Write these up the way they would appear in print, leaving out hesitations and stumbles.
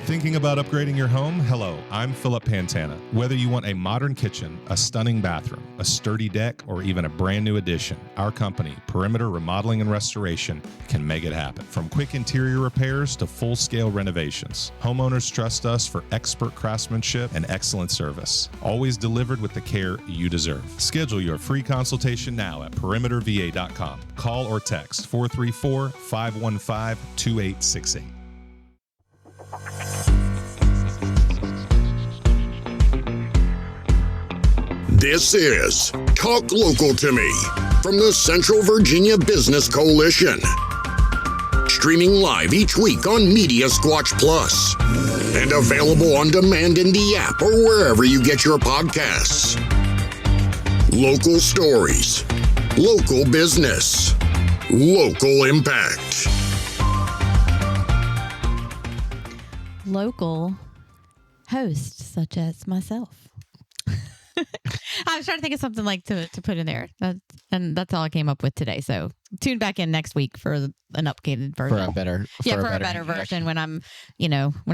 Thinking about upgrading your home? Hello, I'm Philip Pantana. Whether you want a modern kitchen, a stunning bathroom, a sturdy deck, or even a brand new addition, our company, Perimeter Remodeling and Restoration, can make it happen. From quick interior repairs to full-scale renovations, homeowners trust us for expert craftsmanship and excellent service, always delivered with the care you deserve. Schedule your free consultation now at perimeterva.com. Call or text 434-515-2868. This is Talk Local to Me from the Central Virginia Business Coalition. Streaming live each week on Media Squatch Plus and available on demand in the app or wherever you get your podcasts. Local stories, local business, local impact. Local hosts such as myself. I was trying to think of something like to put in there. And that's all I came up with today. So tune back in next week for an updated version. For a better version when I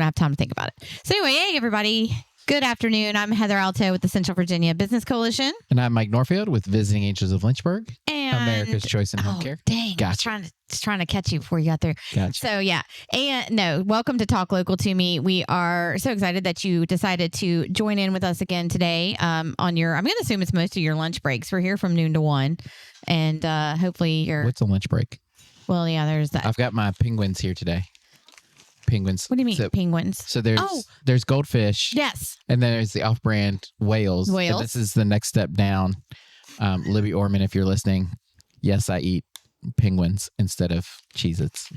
have time to think about it. So anyway, hey everybody. Good afternoon. I'm Heather Alto with the Central Virginia Business Coalition. And I'm Mike Norfield with Visiting Angels of Lynchburg. And America's Choice in Home Care. Dang. Gotcha. I was trying to catch you before you got there. Gotcha. So yeah. And no, welcome to Talk Local to Me. We are so excited that you decided to join in with us again today on your, I'm going to assume it's most of your lunch breaks. We're here from noon to 1. And hopefully you're... What's a lunch break? Well, yeah, there's that. I've got my penguins here today. Penguins. What do you mean penguins? So there's goldfish. Yes. And then there's the off-brand whales. And this is the next step down. Libby Orman, if you're listening, yes, I eat penguins instead of Cheez-Its.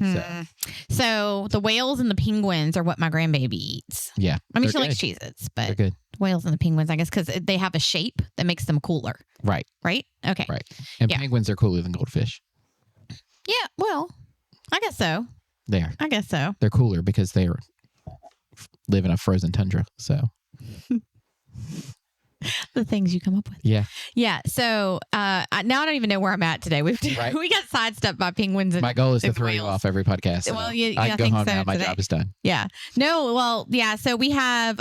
So the whales and the penguins are what my grandbaby eats. Yeah. I mean, she likes Cheez-Its, but they're good. Whales and the penguins, I guess, because they have a shape that makes them cooler. Right. Right? Okay. Right. And penguins are cooler than goldfish. Yeah, well, I guess so. They are. I guess so. They're cooler because they live in a frozen tundra. So the things you come up with. Yeah. Yeah. So now I don't even know where I'm at today. We got sidestepped by penguins. And my goal is to throw you off every podcast. Well, I can go home now. My job is done. Yeah. No. Well, yeah. So we have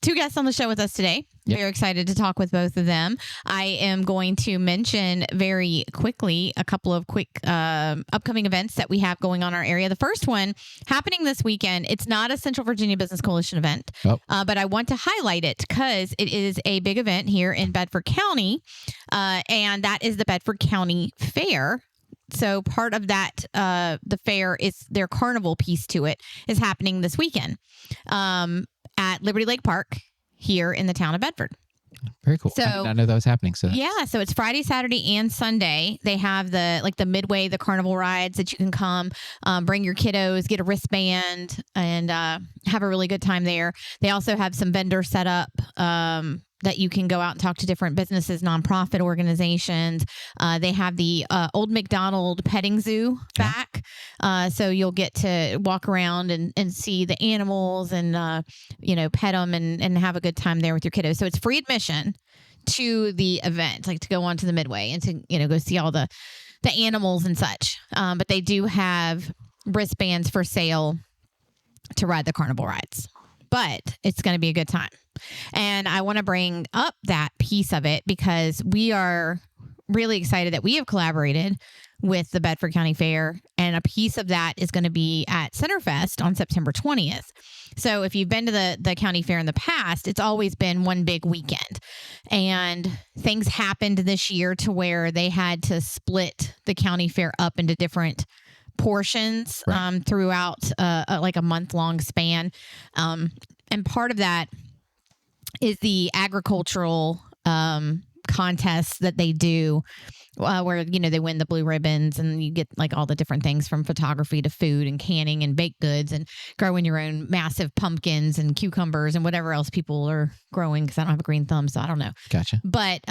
2 guests on the show with us today. Yep. Very excited to talk with both of them. I am going to mention very quickly a couple of quick upcoming events that we have going on in our area. The first one happening this weekend. It's not a Central Virginia Business Coalition event, but I want to highlight it because it is a big event here in Bedford County, and that is the Bedford County Fair. So part of that, the fair is their carnival piece to it is happening this weekend at Liberty Lake Park here in the town of Bedford. Very cool. So, I did not know that was happening. So so it's Friday, Saturday, and Sunday. They have the midway, the carnival rides that you can come, bring your kiddos, get a wristband, and have a really good time there. They also have some vendors set up that you can go out and talk to different businesses, nonprofit organizations. They have the old McDonald petting zoo back. So you'll get to walk around and see the animals and, pet them and have a good time there with your kiddos. So it's free admission to the event, like to go on to the midway and to, go see all the animals and such. But they do have wristbands for sale to ride the carnival rides. But it's going to be a good time. And I want to bring up that piece of it because we are really excited that we have collaborated with the Bedford County Fair. And a piece of that is going to be at Centerfest on September 20th. So if you've been to the county fair in the past, it's always been one big weekend. And things happened this year to where they had to split the county fair up into different portions throughout like a month-long span. And part of that is the agricultural contests that they do where, they win the blue ribbons and you get like all the different things from photography to food and canning and baked goods and growing your own massive pumpkins and cucumbers and whatever else people are growing because I don't have a green thumb, so I don't know. Gotcha. But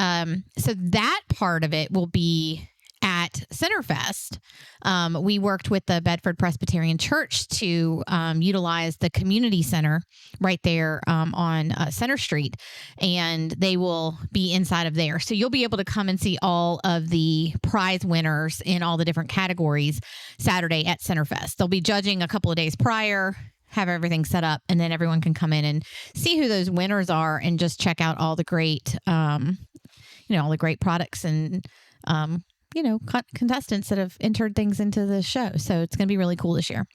so that part of it will be at Centerfest. We worked with the Bedford Presbyterian Church to utilize the community center right there on Center Street, and they will be inside of there. So you'll be able to come and see all of the prize winners in all the different categories Saturday at Centerfest. They'll be judging a couple of days prior, have everything set up, and then everyone can come in and see who those winners are and just check out all the great, all the great products and, contestants that have entered things into the show. So it's going to be really cool this year.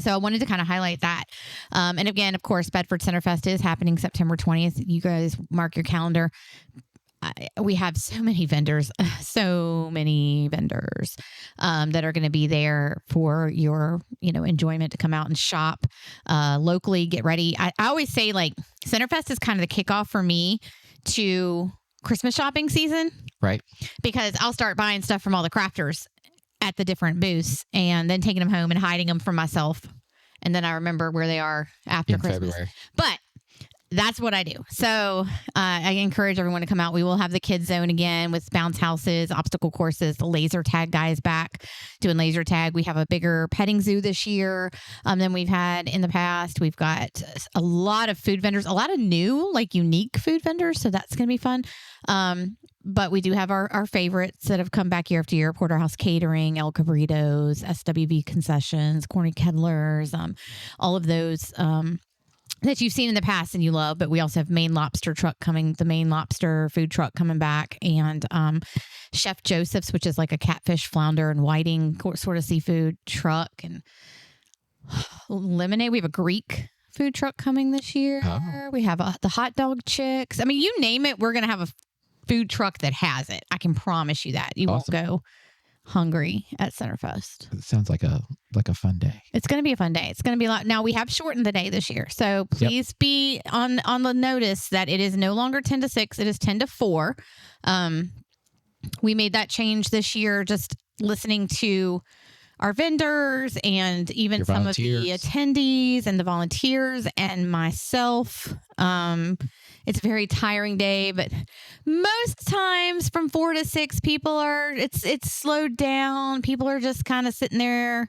So I wanted to kind of highlight that. And again, of course, Bedford Centerfest is happening September 20th. You guys mark your calendar. We have so many vendors that are going to be there for your, enjoyment to come out and shop locally, get ready. I always say like Centerfest is kind of the kickoff for me to Christmas shopping season. Right. Because I'll start buying stuff from all the crafters at the different booths and then taking them home and hiding them for myself. And then I remember where they are after Christmas. February. But that's what I do. So I encourage everyone to come out. We will have the kids zone again with bounce houses, obstacle courses. The laser tag guy is back doing laser tag. We have a bigger petting zoo this year than we've had in the past. We've got a lot of food vendors, a lot of new, like unique food vendors. So that's going to be fun. But we do have our favorites that have come back year after year: Porterhouse Catering, El Cabritos, SWV Concessions, Corny Kedlers, all of those that you've seen in the past and you love. But we also have Maine Lobster truck coming, the Maine Lobster food truck coming back, and Chef Joseph's, which is like a catfish, flounder, and whiting sort of seafood truck, and lemonade. We have a Greek food truck coming this year. Oh. We have the hot dog chicks. I mean, you name it, we're going to have a food truck that has it. I can promise you that. You awesome. Won't go hungry at Centerfest. It sounds like a fun day. It's going to be a fun day. It's going to be a lot. Now, we have shortened the day this year. So please be on the notice that it is no longer 10 to 6. It is 10 to 4. We made that change this year just listening to our vendors and even some of the attendees and the volunteers and myself. It's a very tiring day, but most times from 4 to 6, it's slowed down. People are just kind of sitting there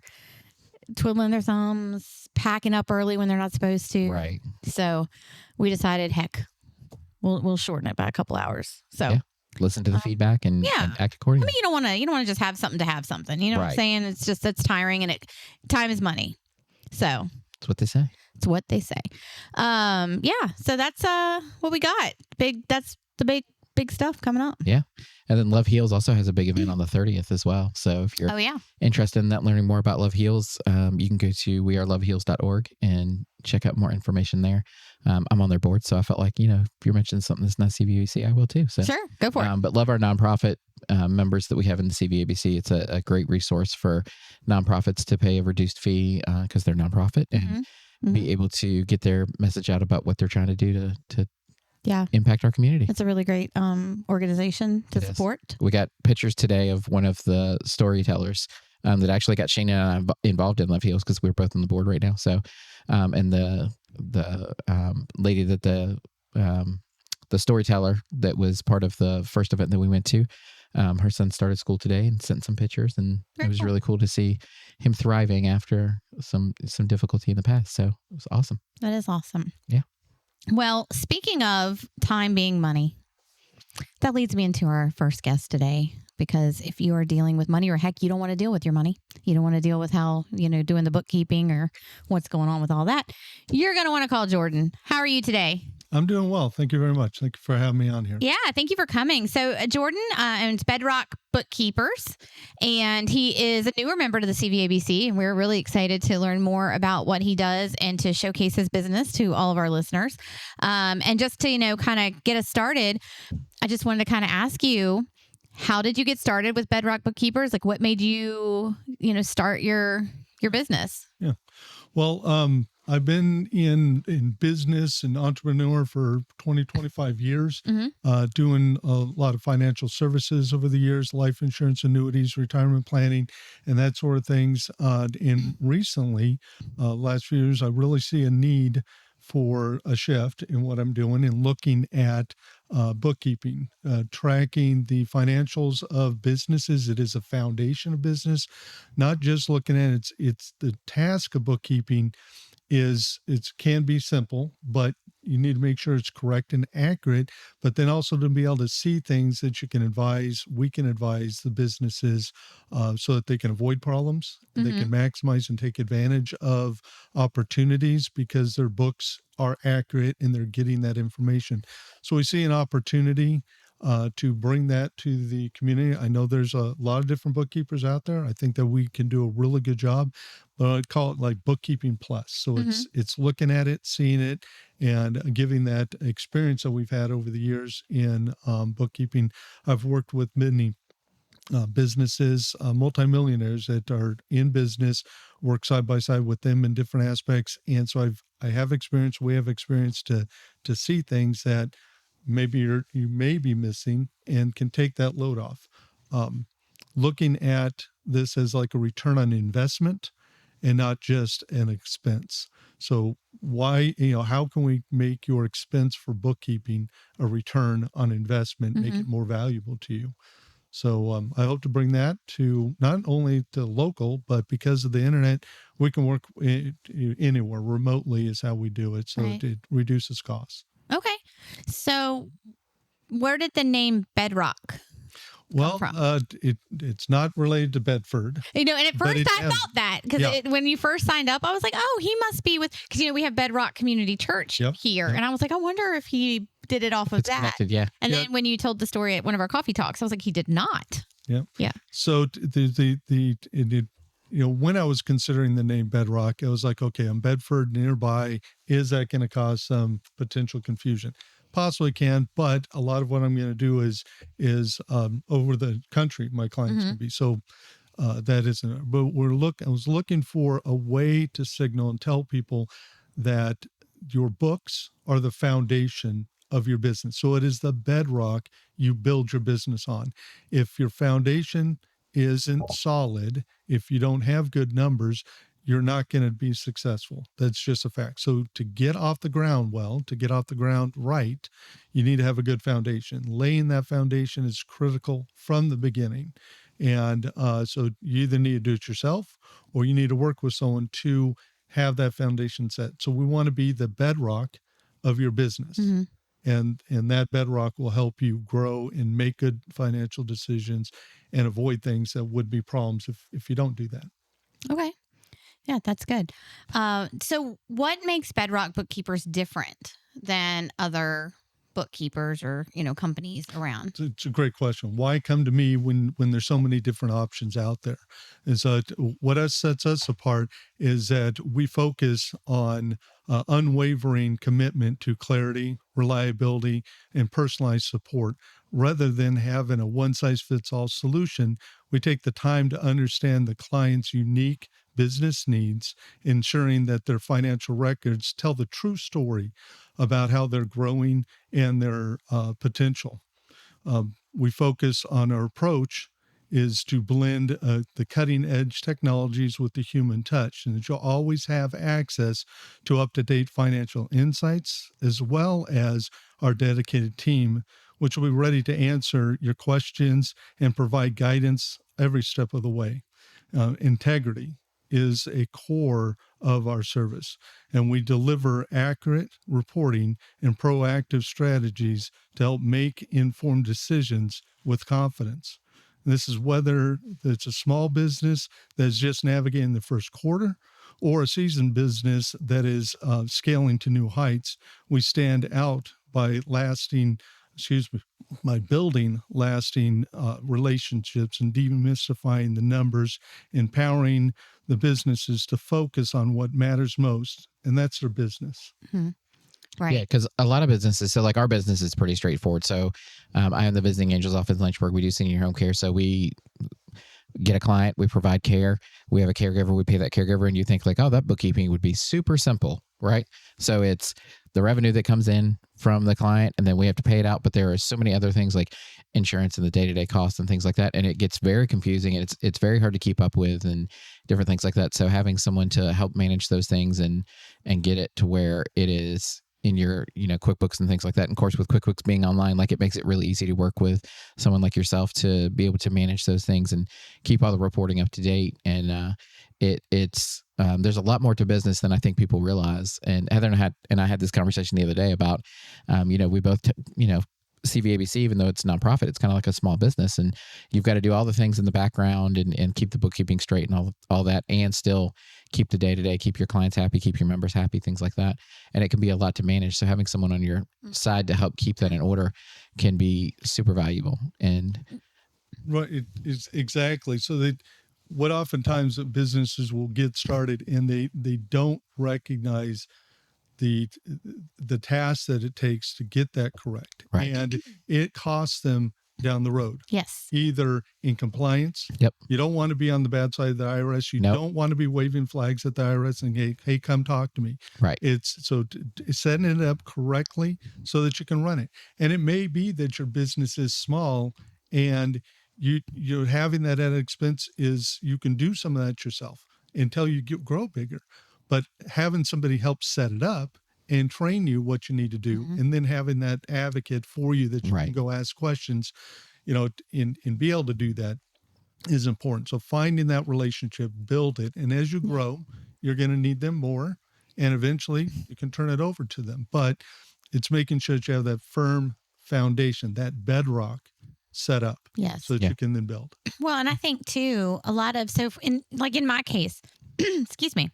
twiddling their thumbs, packing up early when they're not supposed to. Right. So we decided, heck, we'll shorten it by a couple hours. So. Yeah. Listen to the feedback and act accordingly. I mean, you don't want to just have something to have something. You know what I'm saying? It's tiring, and time is money. So that's what they say. It's what they say. So that's what we got. That's the big stuff coming up. Yeah. And then Love Heals also has a big event on the 30th as well. So if you're interested in that, learning more about Love Heals, you can go to weareloveheals.org and check out more information there. I'm on their board, so I felt like, if you're mentioning something that's not CVABC, I will too. So sure, go for it. But love our nonprofit members that we have in the CVABC. It's a great resource for nonprofits to pay a reduced fee because they're nonprofit and be able to get their message out about what they're trying to do to impact our community. It's a really great organization to support. We got pictures today of one of the storytellers that actually got Shane and I involved in Love Heals because we're both on the board right now. So, and the lady that the storyteller that was part of the first event that we went to, her son started school today and sent some pictures, and it was really cool to see him thriving after some difficulty in the past. So it was awesome. That is awesome. Yeah. Well, speaking of time being money, that leads me into our first guest today. Because if you are dealing with money, or heck, you don't want to deal with your money, you don't want to deal with how, doing the bookkeeping or what's going on with all that, you're going to want to call Jordan. How are you today? I'm doing well. Thank you very much. Thank you for having me on here. Yeah, thank you for coming. So Jordan owns Bedrock Bookkeepers, and he is a newer member to the CVABC, and we're really excited to learn more about what he does and to showcase his business to all of our listeners. And just to, kind of get us started, I just wanted to kind of ask you, how did you get started with Bedrock Bookkeepers? Like, what made you, start your business? Yeah. Well, I've been in business and entrepreneur for 25 years, doing a lot of financial services over the years, life insurance, annuities, retirement planning, and that sort of things. And recently, last few years, I really see a need for a shift in what I'm doing and looking at bookkeeping, tracking the financials of businesses. It is a foundation of business, not just looking at it's the task of bookkeeping it can be simple, but you need to make sure it's correct and accurate, but then also to be able to see things that we can advise the businesses so that they can avoid problems, they can maximize and take advantage of opportunities because their books are accurate and they're getting that information. So we see an opportunity to bring that to the community. I know there's a lot of different bookkeepers out there. I think that we can do a really good job, but I'd call it like bookkeeping plus. So it's looking at it, seeing it, and giving that experience that we've had over the years in bookkeeping. I've worked with many businesses, multimillionaires that are in business, work side by side with them in different aspects. And so we have experience to see things that maybe you may be missing and can take that load off. Looking at this as like a return on investment and not just an expense. So how can we make your expense for bookkeeping a return on investment, make it more valuable to you? So I hope to bring that to not only to local, but because of the internet, we can work anywhere remotely is how we do it. So it reduces costs. Okay. So where did the name Bedrock come from? It's not related to Bedford. And at first I thought that because when you first signed up, I was like, oh, he must be because we have Bedrock Community Church here. And I was like, I wonder if he did it off of that. Connected, yeah. And then when you told the story at one of our coffee talks, I was like, he did not. Yeah. Yeah. So when I was considering the name Bedrock, I was like, okay, I'm Bedford nearby. Is that going to cause some potential confusion? Possibly can, but a lot of what I'm going to do is over the country. My clients can be so that isn't. But I was looking for a way to signal and tell people that your books are the foundation of your business. So it is the bedrock you build your business on. If your foundation isn't solid, if you don't have good numbers, you're not going to be successful. That's just a fact. So to get off the ground right, you need to have a good foundation. Laying that foundation is critical from the beginning. And so you either need to do it yourself or you need to work with someone to have that foundation set. So we want to be the bedrock of your business. And that bedrock will help you grow and make good financial decisions and avoid things that would be problems if you don't do that. Okay. Yeah, that's good. So what makes Bedrock Bookkeepers different than other bookkeepers or, companies around? It's a great question. Why come to me when there's so many different options out there? And so what sets us apart is that we focus on unwavering commitment to clarity, reliability, and personalized support. Rather than having a one-size-fits-all solution, we take the time to understand the client's unique business needs, ensuring that their financial records tell the true story about how they're growing and their potential. We focus on our approach is to blend the cutting-edge technologies with the human touch, and that you'll always have access to up-to-date financial insights, as well as our dedicated team, which will be ready to answer your questions and provide guidance every step of the way. Integrity is a core of our service, and we deliver accurate reporting and proactive strategies to help make informed decisions with confidence. This is whether it's a small business that's just navigating the first quarter or a seasoned business that is scaling to new heights. We stand out by building lasting relationships and demystifying the numbers, empowering the businesses to focus on what matters most, and that's their business. Right. Yeah, because a lot of businesses, so like our business is pretty straightforward. So I am the Visiting Angels office in Lynchburg. We do senior home care. So we get a client, we provide care, we have a caregiver, we pay that caregiver, and you think like, oh, that bookkeeping would be super simple, right? So it's the revenue that comes in from the client, and then we have to pay it out. But there are so many other things like insurance and the day-to-day costs and things like that. And it gets very confusing, and it's very hard to keep up with and different things like that. So having someone to help manage those things and get it to where it is in your, QuickBooks and things like that. And of course, with QuickBooks being online, like it makes it really easy to work with someone like yourself to be able to manage those things and keep all the reporting up to date. And it's there's a lot more to business than I think people realize. And Heather and I had this conversation the other day about, we both, CVABC, even though it's nonprofit, it's kind of like a small business, and you've got to do all the things in the background and keep the bookkeeping straight and all that, and still keep the day-to-day, keep your clients happy, keep your members happy, things like that. And it can be a lot to manage. So having someone on your side to help keep that in order can be super valuable. And right, it is exactly. So what oftentimes businesses will get started and they don't recognize the task that it takes to get that correct. Right. And it costs them down the road. Yes. Either in compliance. Yep. You don't want to be on the bad side of the IRS. You Nope. don't want to be waving flags at the IRS and hey, come talk to me. Right. It's so setting it up correctly so that you can run it. And it may be that your business is small and you're having that added expense is you can do some of that yourself until you grow bigger. But having somebody help set it up and train you what you need to do, and then having that advocate for you that you Right. can go ask questions, and be able to do that is important. So finding that relationship, build it. And as you grow, you're going to need them more. And eventually you can turn it over to them. But it's making sure that you have that firm foundation, that bedrock set up. Yes. So that you can then build. Well, and I think too, a lot of, so in my case, excuse me,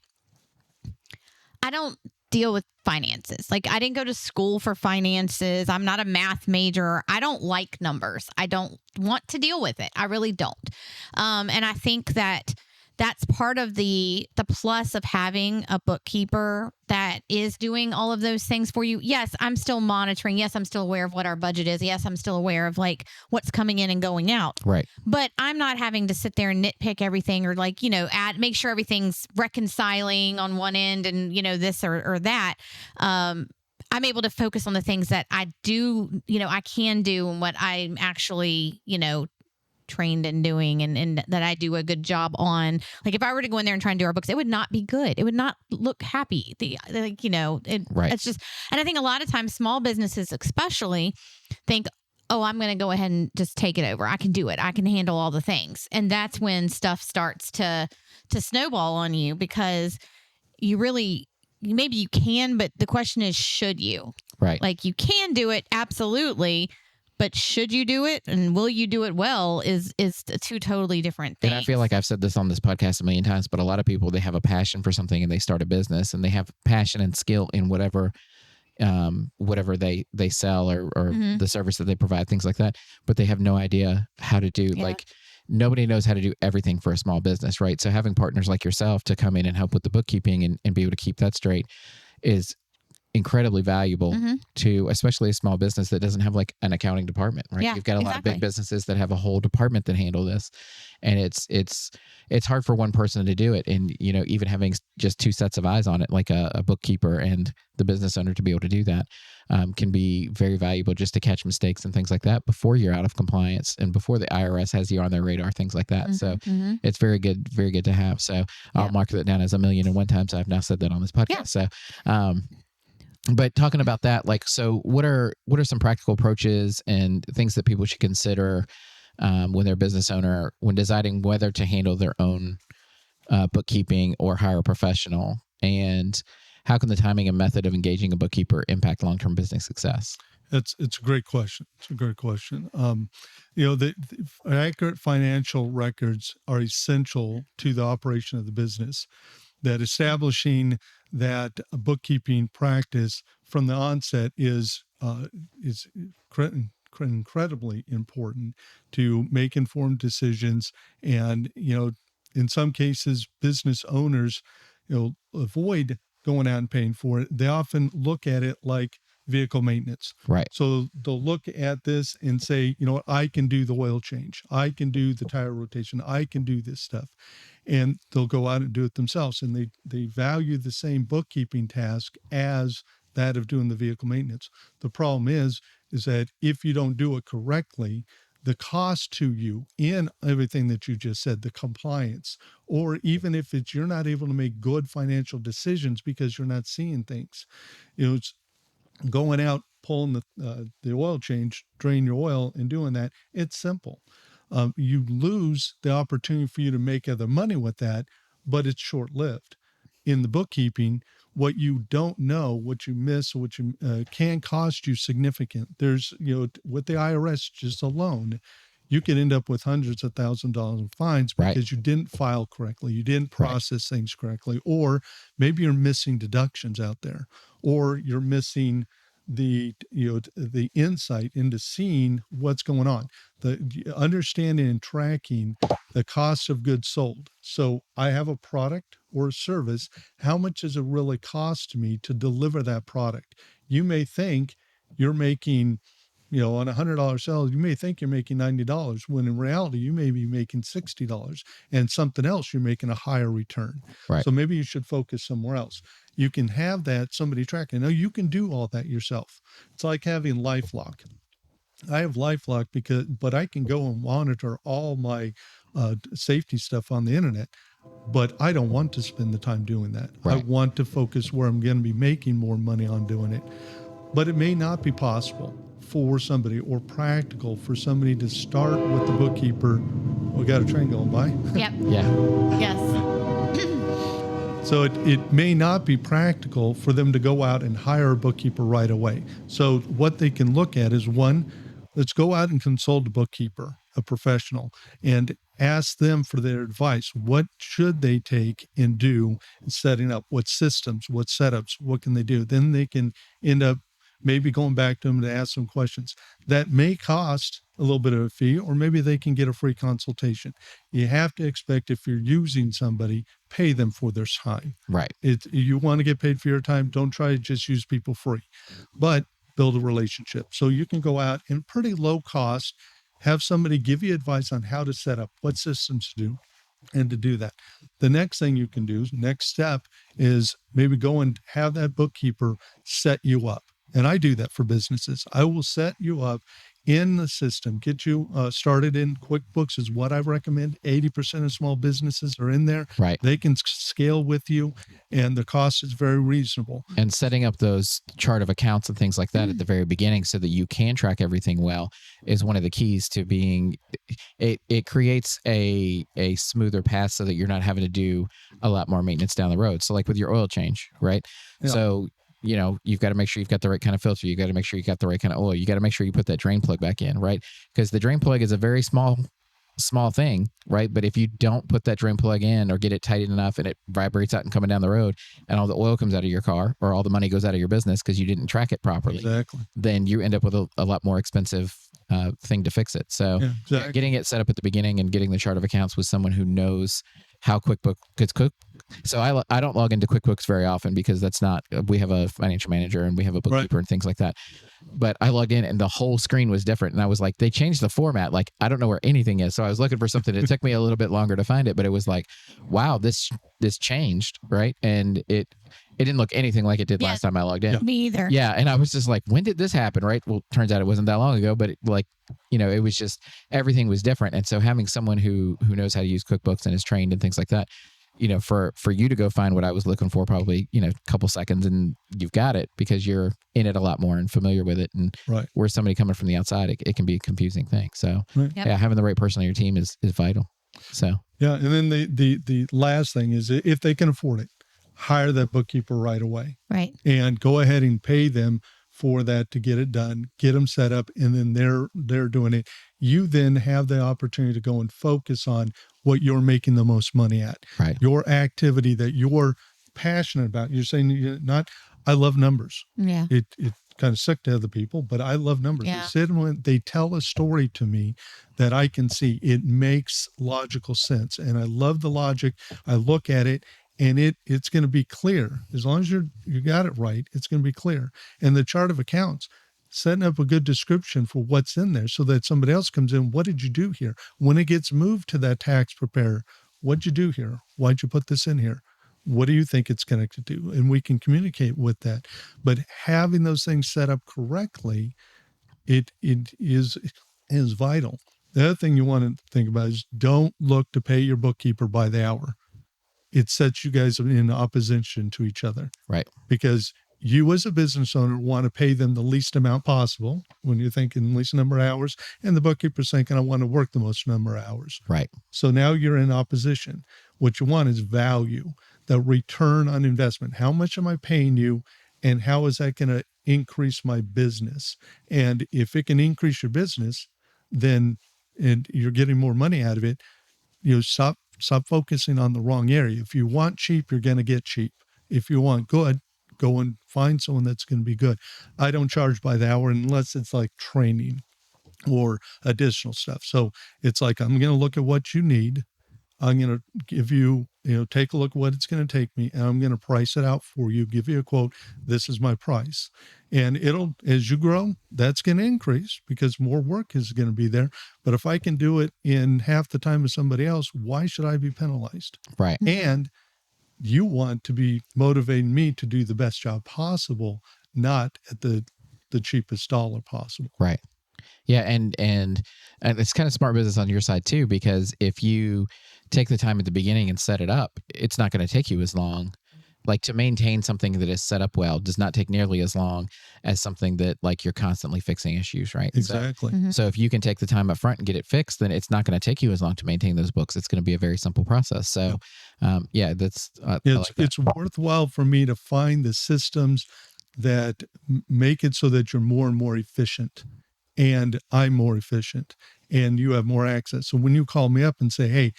I don't deal with finances. Like I didn't go to school for finances. I'm not a math major. I don't like numbers. I don't want to deal with it. I really don't. And I think that that's part of the plus of having a bookkeeper that is doing all of those things for you. Yes, I'm still monitoring. Yes, I'm still aware of what our budget is. Yes, I'm still aware of like what's coming in and going out. Right. But I'm not having to sit there and nitpick everything or like, make sure everything's reconciling on one end and, this or that. I'm able to focus on the things that I do, I can do and what I'm actually, trained in doing and that I do a good job on. Like if I were to go in there and try and do our books, it would not be good. It would not look happy. Right. It's just, and I think a lot of times small businesses especially think, oh, I'm going to go ahead and just take it over. I can do it. I can handle all the things. And that's when stuff starts to snowball on you because maybe you can, but the question is, should you? Right. Like you can do it. Absolutely. But should you do it and will you do it well is two totally different things. And I feel like I've said this on this podcast a million times, but a lot of people, they have a passion for something and they start a business and they have passion and skill in whatever they sell or the service that they provide, things like that. But they have no idea how to do, like nobody knows how to do everything for a small business, right? So having partners like yourself to come in and help with the bookkeeping and be able to keep that straight is incredibly valuable to especially a small business that doesn't have like an accounting department, right? Yeah, You've got a lot of big businesses that have a whole department that handle this, and it's hard for one person to do it. And even having just two sets of eyes on it, like a bookkeeper and the business owner, to be able to do that can be very valuable, just to catch mistakes and things like that before you're out of compliance and before the IRS has you on their radar, things like that. So it's very good to have. So I'll mark that down as 1,000,001 times. I've now said that on this podcast. So but talking about that, like, so what are some practical approaches and things that people should consider when they're a business owner, when deciding whether to handle their own bookkeeping or hire a professional? And how can the timing and method of engaging a bookkeeper impact long-term business success? It's a great question. It's a great question. The accurate financial records are essential to the operation of the business. That establishing that bookkeeping practice from the onset is incredibly important to make informed decisions. And in some cases, business owners avoid going out and paying for it. They often look at it like vehicle maintenance. Right. So they'll look at this and say, I can do the oil change. I can do the tire rotation. I can do this stuff. And they'll go out and do it themselves. And they value the same bookkeeping task as that of doing the vehicle maintenance. The problem is that if you don't do it correctly, the cost to you in everything that you just said, the compliance, or even if you're not able to make good financial decisions because you're not seeing things, going out, pulling the oil change, drain your oil, and doing that, it's simple. You lose the opportunity for you to make other money with that, but it's short-lived. In the bookkeeping, what you don't know, what you miss, what you can cost you significant. There's, with the IRS just alone, you could end up with hundreds of thousands of dollars in fines because you didn't file correctly, you didn't process things correctly, or maybe you're missing deductions out there, or you're missing the insight into seeing what's going on, the understanding and tracking the cost of goods sold. So I have a product or a service. How much does it really cost me to deliver that product? You may think you're making, on $100 sale, you may think you're making $90, when in reality you may be making $60, and something else you're making a higher return. Right. So maybe you should focus somewhere else. You can have that somebody tracking. Now you can do all that yourself. It's like having LifeLock. I have LifeLock but I can go and monitor all my safety stuff on the internet, but I don't want to spend the time doing that. Right. I want to focus where I'm going to be making more money on doing it. But it may not be possible for somebody, or practical for somebody, to start with the bookkeeper. We got a train going by. Yep. Yeah. Yes. So it may not be practical for them to go out and hire a bookkeeper right away. So what they can look at is, one, let's go out and consult a bookkeeper, a professional, and ask them for their advice. What should they take and do in setting up? What systems, what setups, what can they do? Then they can end up maybe going back to them to ask some questions. That may cost a little bit of a fee, or maybe they can get a free consultation. You have to expect, if you're using somebody, pay them for their time. Right. You want to get paid for your time. Don't try to just use people free, but build a relationship. So you can go out and pretty low cost, have somebody give you advice on how to set up, what systems to do, and to do that. The next thing you can do, next step, is maybe go and have that bookkeeper set you up. And I do that for businesses. I will set you up in the system, get you started in QuickBooks is what I recommend. 80% of small businesses are in there. Right. They can scale with you, and the cost is very reasonable. And setting up those chart of accounts and things like that at the very beginning so that you can track everything well is one of the keys to being, it creates a smoother path so that you're not having to do a lot more maintenance down the road. So like with your oil change, right? Yeah. So you've got to make sure you've got the right kind of filter. You got to make sure you got the right kind of oil. You got to make sure you put that drain plug back in, right? Because the drain plug is a very small thing, right? But if you don't put that drain plug in or get it tight enough and it vibrates out and coming down the road and all the oil comes out of your car, or all the money goes out of your business because you didn't track it properly, Exactly. then you end up with a lot more expensive thing to fix it. So exactly. Getting it set up at the beginning and getting the chart of accounts with someone who knows how QuickBooks gets cooked. So I don't log into QuickBooks very often because we have a financial manager and we have a bookkeeper and things like that. But I logged in and the whole screen was different. And I was like, they changed the format. Like, I don't know where anything is. So I was looking for something. It took me a little bit longer to find it, but it was like, wow, this changed, right? And it didn't look anything like it did last time I logged in. Me either. Yeah. And I was just like, when did this happen? Right. Well, turns out it wasn't that long ago, but it was just, everything was different. And so having someone who knows how to use QuickBooks and is trained and things like that, for you to go find what I was looking for, probably, a couple seconds and you've got it because you're in it a lot more and familiar with it. And where somebody coming from the outside, it can be a confusing thing. So having the right person on your team is vital. So, yeah. And then the last thing is, if they can afford it, hire that bookkeeper right away. Right. And go ahead and pay them for that to get it done, get them set up, and then they're doing it. You then have the opportunity to go and focus on what you're making the most money at. Right. Your activity that you're passionate about. You're saying I love numbers. Yeah. It kind of sick to other people, but I love numbers. Yeah. They sit and they tell a story to me that I can see. It makes logical sense. And I love the logic. I look at it, and it's going to be clear. As long as you got it right, it's going to be clear. And the chart of accounts, setting up a good description for what's in there so that somebody else comes in. What did you do here? When it gets moved to that tax preparer, what'd you do here? Why'd you put this in here? What do you think it's going to do? And we can communicate with that. But having those things set up correctly, it is vital. The other thing you want to think about is, don't look to pay your bookkeeper by the hour. It sets you guys in opposition to each other. Right. Because you as a business owner want to pay them the least amount possible when you're thinking least number of hours, and the bookkeeper's thinking, I want to work the most number of hours. Right. So now you're in opposition. What you want is value, the return on investment. How much am I paying you, and how is that going to increase my business? And if it can increase your business, then and you're getting more money out of it, stop focusing on the wrong area. If you want cheap, you're going to get cheap. If you want good, go and find someone that's going to be good. I don't charge by the hour unless it's like training or additional stuff. So it's like, I'm going to look at what you need. I'm going to give you, take a look at what it's going to take me, and I'm going to price it out for you, give you a quote. This is my price. And as you grow, that's going to increase because more work is going to be there. But if I can do it in half the time of somebody else, why should I be penalized? Right. And you want to be motivating me to do the best job possible, not at the cheapest dollar possible. Right. Yeah. And it's kind of smart business on your side too, because if you take the time at the beginning and set it up, it's not going to take you as long. Like, to maintain something that is set up well does not take nearly as long as something that, like, you're constantly fixing issues, right? Exactly. So if you can take the time up front and get it fixed, then it's not going to take you as long to maintain those books. It's going to be a very simple process. So, that's it's worthwhile for me to find the systems that make it so that you're more and more efficient, and I'm more efficient, and you have more access. So when you call me up and say, hey,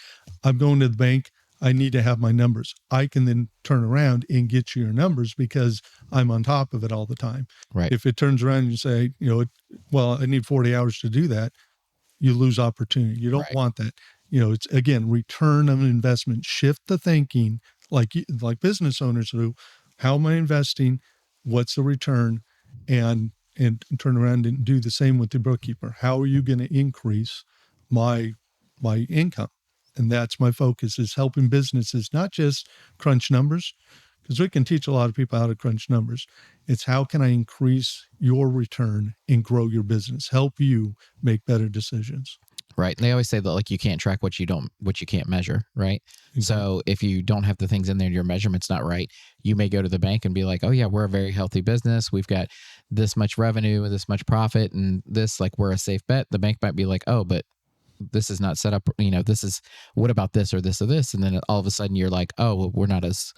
I'm going to the bank, I need to have my numbers, I can then turn around and get you your numbers because I'm on top of it all the time. Right. If it turns around and you say, I need 40 hours to do that, you lose opportunity. You don't want that. It's, again, return on investment. Shift the thinking like business owners do. How am I investing? What's the return? And turn around and do the same with the bookkeeper. How are you going to increase my income? And that's my focus, is helping businesses not just crunch numbers, because we can teach a lot of people how to crunch numbers. It's how can I increase your return and grow your business, help you make better decisions. Right. And they always say that, like, you can't track what you can't measure. Right. Mm-hmm. So if you don't have the things in there and your measurement's not right, you may go to the bank and be like, oh yeah, we're a very healthy business. We've got this much revenue, this much profit, and this, like, we're a safe bet. The bank might be like, oh, but this is not set up, what about this or this or this? And then all of a sudden you're like, oh, well, we're not as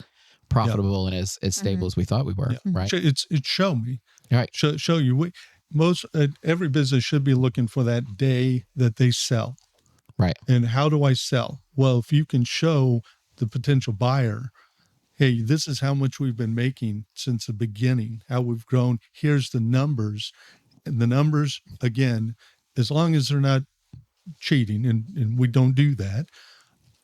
profitable and as stable as we thought we were. Yeah. Right. It's show me. Right. Show you. Every business should be looking for that day that they sell. Right. And how do I sell? Well, if you can show the potential buyer, hey, this is how much we've been making since the beginning, how we've grown. Here's the numbers. And the numbers, again, as long as they're not cheating, and we don't do that,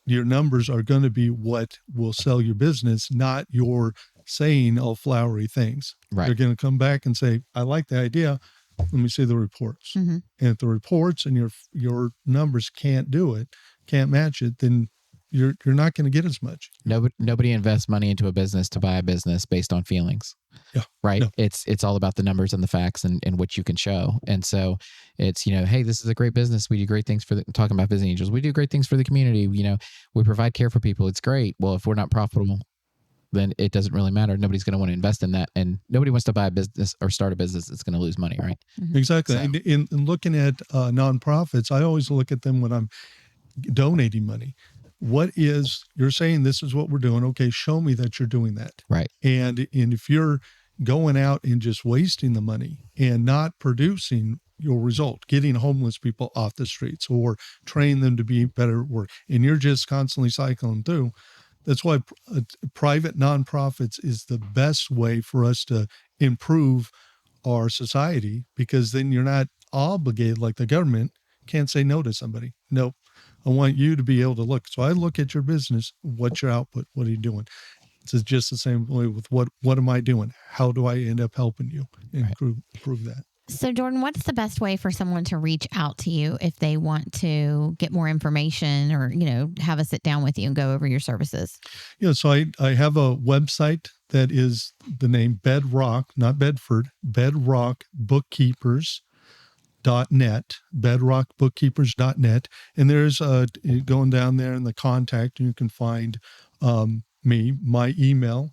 your numbers are going to be what will sell your business, not your saying all flowery things. Right. They're going to come back and say, I like the idea. Let me see the reports. Mm-hmm. And if the reports and your numbers can't match it, then you're not going to get as much. Nobody invests money into a business to buy a business based on feelings. Yeah. Right. No. It's all about the numbers and the facts and what you can show. And so it's, hey, this is a great business. We do great things talking about Business Angels. We do great things for the community. We provide care for people. It's great. Well, if we're not profitable, then it doesn't really matter. Nobody's going to want to invest in that. And nobody wants to buy a business or start a business that's going to lose money. Right. Mm-hmm. Exactly. So, in looking at nonprofits, I always look at them when I'm donating money. You're saying this is what we're doing. Okay, show me that you're doing that. Right. And if you're going out and just wasting the money and not producing your result, getting homeless people off the streets or train them to be better at work, and you're just constantly cycling through, that's why private nonprofits is the best way for us to improve our society, because then you're not obligated like the government. Can't say no to somebody. Nope. I want you to be able to look. So I look at your business. What's your output? What are you doing? It's just the same way with what am I doing? How do I end up helping you improve that? So Jordan, what's the best way for someone to reach out to you if they want to get more information or, have a sit down with you and go over your services? Yeah. So I have a website that is the name Bedrock, not Bedford, Bedrock Bookkeepers. .net, bedrockbookkeepers.net. And there's going down there in the contact, you can find me. My email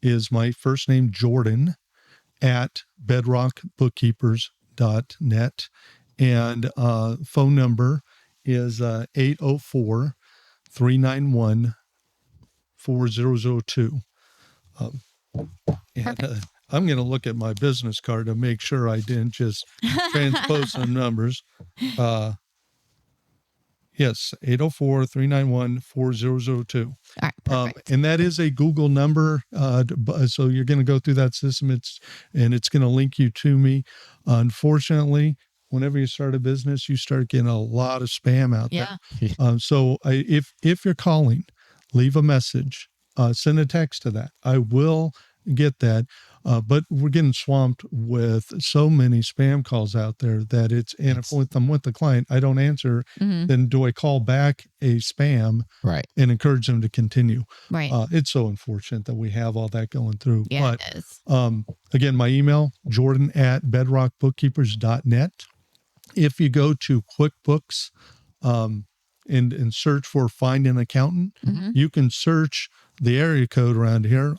is my first name, Jordan, at bedrockbookkeepers.net. And phone number is 804-391-4002. I'm going to look at my business card to make sure I didn't just transpose some numbers. Yes, 804-391-4002. All right, perfect. And that is a Google number. So you're going to go through that system. It's going to link you to me. Unfortunately, whenever you start a business, you start getting a lot of spam out there. So if you're calling, leave a message, send a text to that. I will get that. But we're getting swamped with so many spam calls out there that if I'm with the client, I don't answer, then do I call back a spam and encourage them to continue? Right. It's so unfortunate that we have all that going through. Yeah, but, it is. Again, my email, jordan@bedrockbookkeepers.net. If you go to QuickBooks and search for Find an Accountant, you can search the area code around here.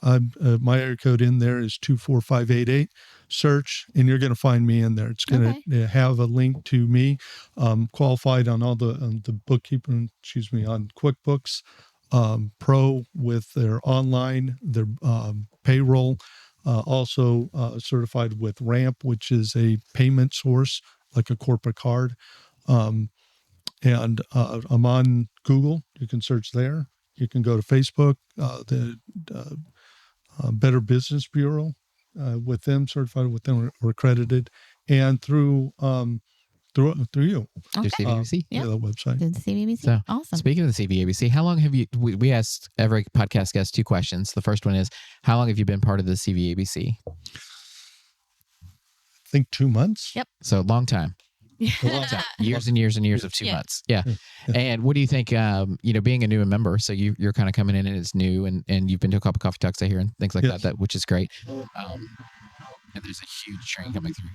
My area code in there is 24588. Search, and you're going to find me in there. It's going to have a link to me, qualified on all the bookkeeping, on QuickBooks Pro with their online, their payroll, also certified with Ramp, which is a payment source like a corporate card. And I'm on Google. You can search there. You can go to Facebook, the Better Business Bureau, with them, certified with them, or accredited, and through you. Through CVABC? The website. Through the CVABC. So, awesome. Speaking of the CVABC, how long have you, we asked every podcast guest 2 questions. The first one is, how long have you been part of the CVABC? I think 2 months. Yep. So long time. A long time. Years and years and years of 2 months. Yeah. And what do you think, being a new member, so you're kind of coming in and it's new, and you've been to a couple coffee talks I hear and things like that, which is great. And there's a huge train coming through.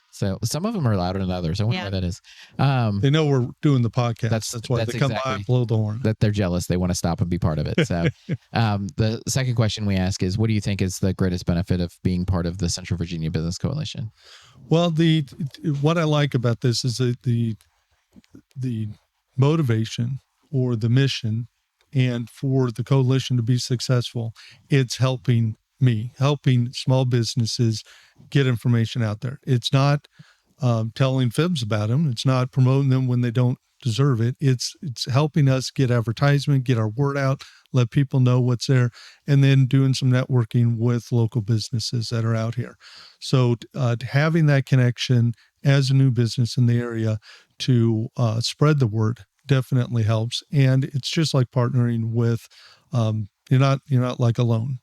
So some of them are louder than others. I wonder why that is. They know we're doing the podcast. That's why they come by and blow the horn. That they're jealous. They want to stop and be part of it. So the second question we ask is, what do you think is the greatest benefit of being part of the Central Virginia Business Coalition? Well, what I like about this is the motivation or the mission, and for the coalition to be successful, it's helping small businesses get information out there. It's not telling fibs about them. It's not promoting them when they don't deserve it. It's helping us get advertisement, get our word out, let people know what's there, and then doing some networking with local businesses that are out here. So having that connection as a new business in the area to spread the word definitely helps. And it's just like partnering with, you're not like alone.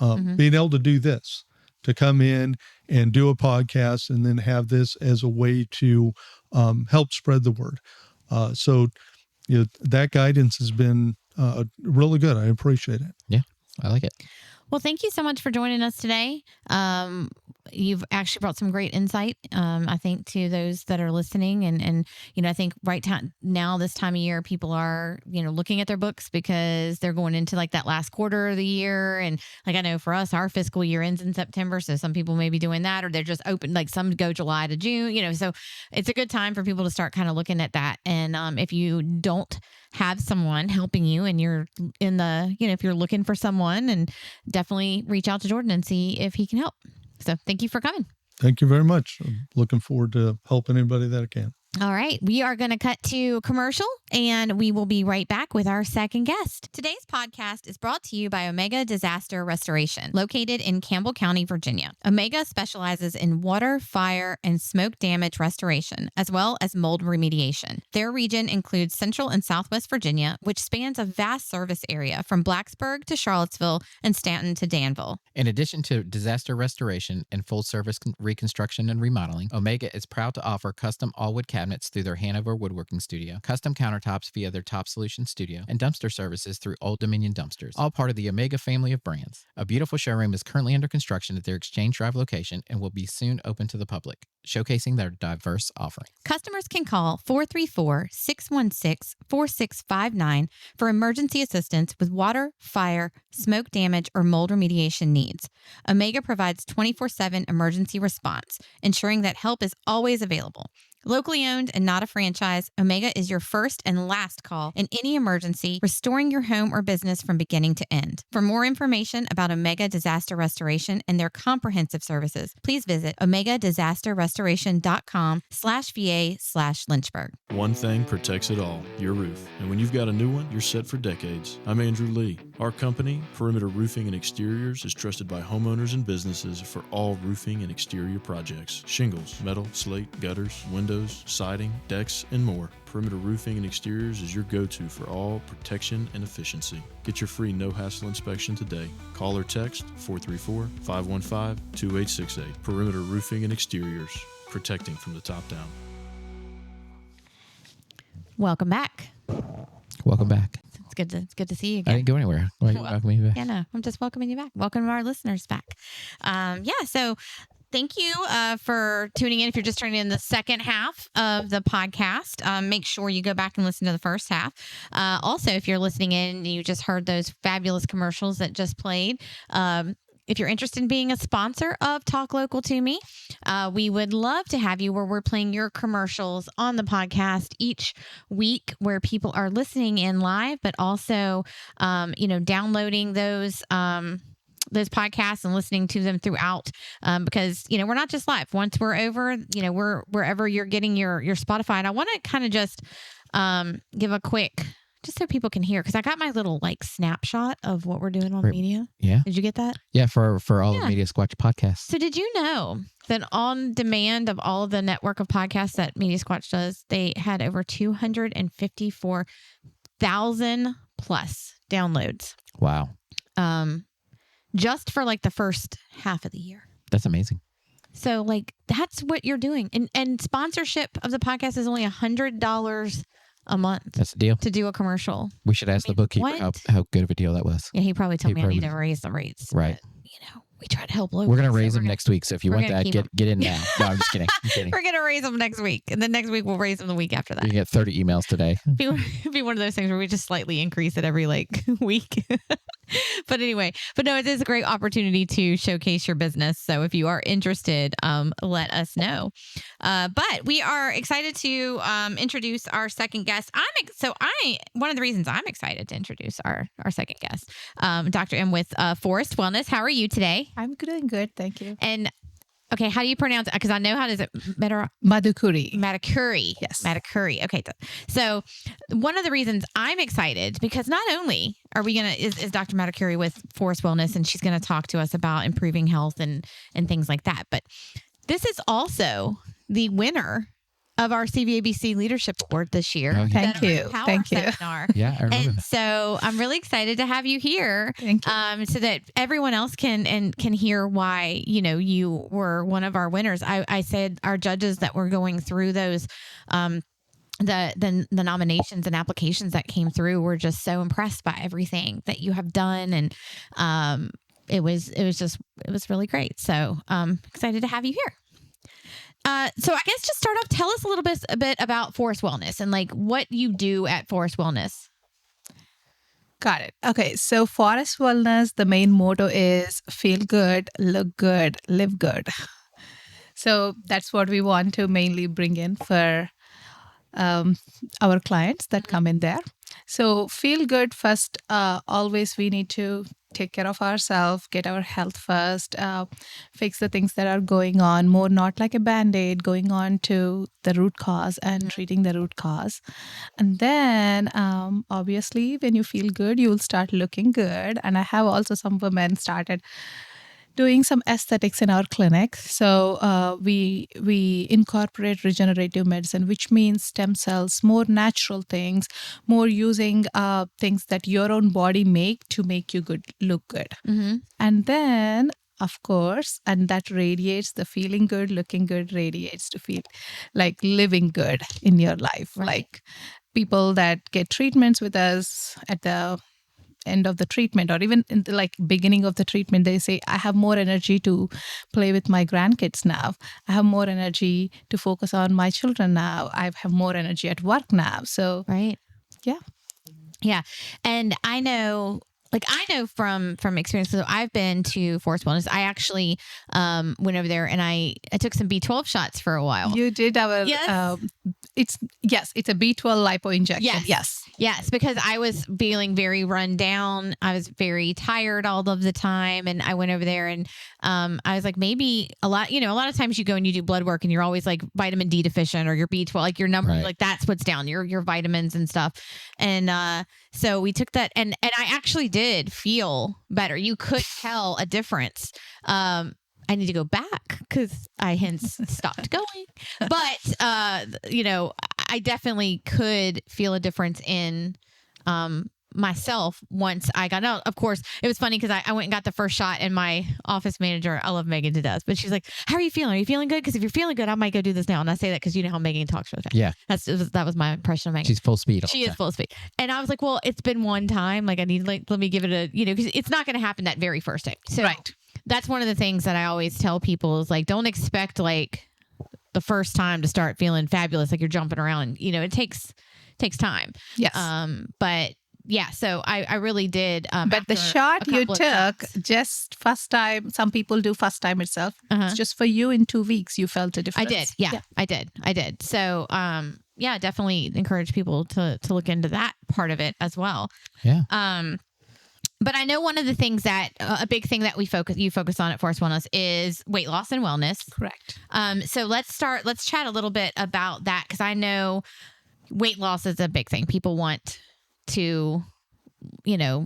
Being able to do this, to come in and do a podcast and then have this as a way to help spread the word. So that guidance has been really good. I appreciate it. Yeah, I like it. Well, thank you so much for joining us today. You've actually brought some great insight, I think, to those that are listening. And I think now, this time of year, people are, looking at their books because they're going into like that last quarter of the year. And like, I know for us, our fiscal year ends in September. So some people may be doing that, or they're just open, like some go July to June, so it's a good time for people to start kind of looking at that. And if you don't have someone helping you and you're in the, if you're looking for someone, and definitely reach out to Jordan and see if he can help. So thank you for coming. Thank you very much. I'm looking forward to helping anybody that I can. All right. We are going to cut to commercial, and we will be right back with our second guest. Today's podcast is brought to you by Omega Disaster Restoration, located in Campbell County, Virginia. Omega specializes in water, fire, and smoke damage restoration, as well as mold remediation. Their region includes Central and Southwest Virginia, which spans a vast service area from Blacksburg to Charlottesville and Stanton to Danville. In addition to disaster restoration and full service reconstruction and remodeling, Omega is proud to offer custom all-wood cabinets cabinets through their Hanover Woodworking Studio, custom countertops via their Top Solution Studio, and dumpster services through Old Dominion Dumpsters, all part of the Omega family of brands. A beautiful showroom is currently under construction at their Exchange Drive location and will be soon open to the public, showcasing their diverse offering. Customers can call 434-616-4659 for emergency assistance with water, fire, smoke damage, or mold remediation needs. Omega provides 24/7 emergency response, ensuring that help is always available. Locally owned and not a franchise, Omega is your first and last call in any emergency, restoring your home or business from beginning to end. For more information about Omega Disaster Restoration and their comprehensive services, please visit omegadisasterrestoration.com/VA/Lynchburg. One thing protects it all, your roof. And when you've got a new one, you're set for decades. I'm Andrew Lee. Our company, Perimeter Roofing and Exteriors, is trusted by homeowners and businesses for all roofing and exterior projects. Shingles, metal, slate, gutters, windows, siding, decks, and more. Perimeter Roofing and Exteriors is your go-to for all protection and efficiency. Get your free no-hassle inspection today. Call or text 434-515-2868. Perimeter Roofing and Exteriors, protecting from the top down. Welcome back. Welcome back. It's good to see you I again. didn't go anywhere. Why are you welcoming me back? Yeah, no, I'm just welcoming you back. Welcome our listeners back. So thank you for tuning in. If you're just turning in the second half of the podcast, make sure you go back and listen to the first half. Also, if you're listening in and you just heard those fabulous commercials that just played, if you're interested in being a sponsor of Talk Local to Me, we would love to have you where we're playing your commercials on the podcast each week where people are listening in live, but also, downloading those podcasts and listening to them throughout, because, we're not just live. Once we're over, we're wherever you're getting your Spotify. And I want to kind of just give a quick, just so people can hear, because I got my little snapshot of what we're doing on media. Yeah. Did you get that? Yeah, for all of Media Squatch podcasts. So did you know that on demand of all of the network of podcasts that Media Squatch does, they had over 254,000 plus downloads. Wow. Just for the first half of the year. That's amazing. So that's what you're doing. And sponsorship of the podcast is only $100 a month. That's the deal. To do a commercial. We should ask the bookkeeper how good of a deal that was. Yeah, he probably told me I need to raise the rates. Right. But, we try to help locals. We're going to raise them next week. So if you want that, get in now. No, I'm just kidding. We're going to raise them next week. And then next week we'll raise them the week after that. You get 30 emails today. It'd be one of those things where we just slightly increase it every week. But anyway, no, it is a great opportunity to showcase your business. So if you are interested, let us know. But we are excited to introduce our second guest. One of the reasons I'm excited to introduce our second guest, Dr. M with Forest Wellness. How are you today? I'm doing good, thank you. And okay, how do you pronounce it? Because I know how does it Maddukuri. Maddukuri. Yes. Maddukuri. Okay. So one of the reasons I'm excited, because not only are we is Dr. Maddukuri with Forest Wellness, and she's going to talk to us about improving health and things like that, but this is also the winner of our CVABC Leadership Award this year. Oh, yeah. Thank you. Thank you. Seminar. Yeah, I remember And that. so I'm really excited to have you here. Thank you. So that everyone else can hear why, you were one of our winners. I said our judges that were going through those, the nominations and applications that came through were just so impressed by everything that you have done. And, it was really great. So, excited to have you here. So I guess just start off, tell us a bit about Forest Wellness and what you do at Forest Wellness. Got it. Okay. So Forest Wellness, the main motto is feel good, look good, live good. So that's what we want to mainly bring in for our clients that come in there. So feel good first. Always we need to take care of ourselves, get our health first, fix the things that are going on, more not like a Band-Aid, going on to the root cause and treating the root cause. And then obviously when you feel good, you will start looking good. And I have also some women started doing some aesthetics in our clinic. So we incorporate regenerative medicine, which means stem cells, more natural things, more using things that your own body make to make you look good. Mm-hmm. And then of course, and that radiates, the feeling good, looking good radiates to feel like living good in your life. Right. Like people that get treatments with us at the end of the treatment, or even in the beginning of the treatment, they say, I have more energy to play with my grandkids now. I have more energy to focus on my children now. I have more energy at work now. So, Right. yeah. Yeah. And I know from experience, so I've been to Forest Wellness. I actually went over there and I took some B12 shots for a while. You did our, Yes. it's a B12 lipo injection. Yes, because I was feeling very run down. I was very tired all of the time. And I went over there and I was like, maybe a lot of times you go and you do blood work and you're always like vitamin D deficient or your B12, like your number, Right. like that's what's down, your vitamins and stuff. And so we took that and I actually did feel better. You could tell a difference. I need to go back because I hence stopped going. But, I definitely could feel a difference in myself once I got out. Of course, it was funny because I went and got the first shot and my office manager, I love Megan to death, but she's like, how are you feeling? Are you feeling good? Because if you're feeling good, I might go do this now. And I say that because you know how Megan talks really fast. Yeah. That was my impression of Megan. She's full speed. She is full speed. And I was like, well, it's been one time. Like I need, let me give it a, because it's not going to happen that very first day. So Right. That's one of the things that I always tell people is like, don't expect like the first time to start feeling fabulous. Like you're jumping around, it takes takes Yes. But yeah, so I really did. But the after shot a you couple of took, shots. just first time, some people do first time itself. Uh-huh. It's just for you in 2 weeks, you felt a I difference. did. Yeah, I did. So, yeah, definitely encourage people to look into that part of it as well. Yeah. But I know one of the things that a big thing that you focus on at Forest Wellness is weight loss and wellness. Correct. So let's chat a little bit about that, because I know weight loss is a big thing. People want to,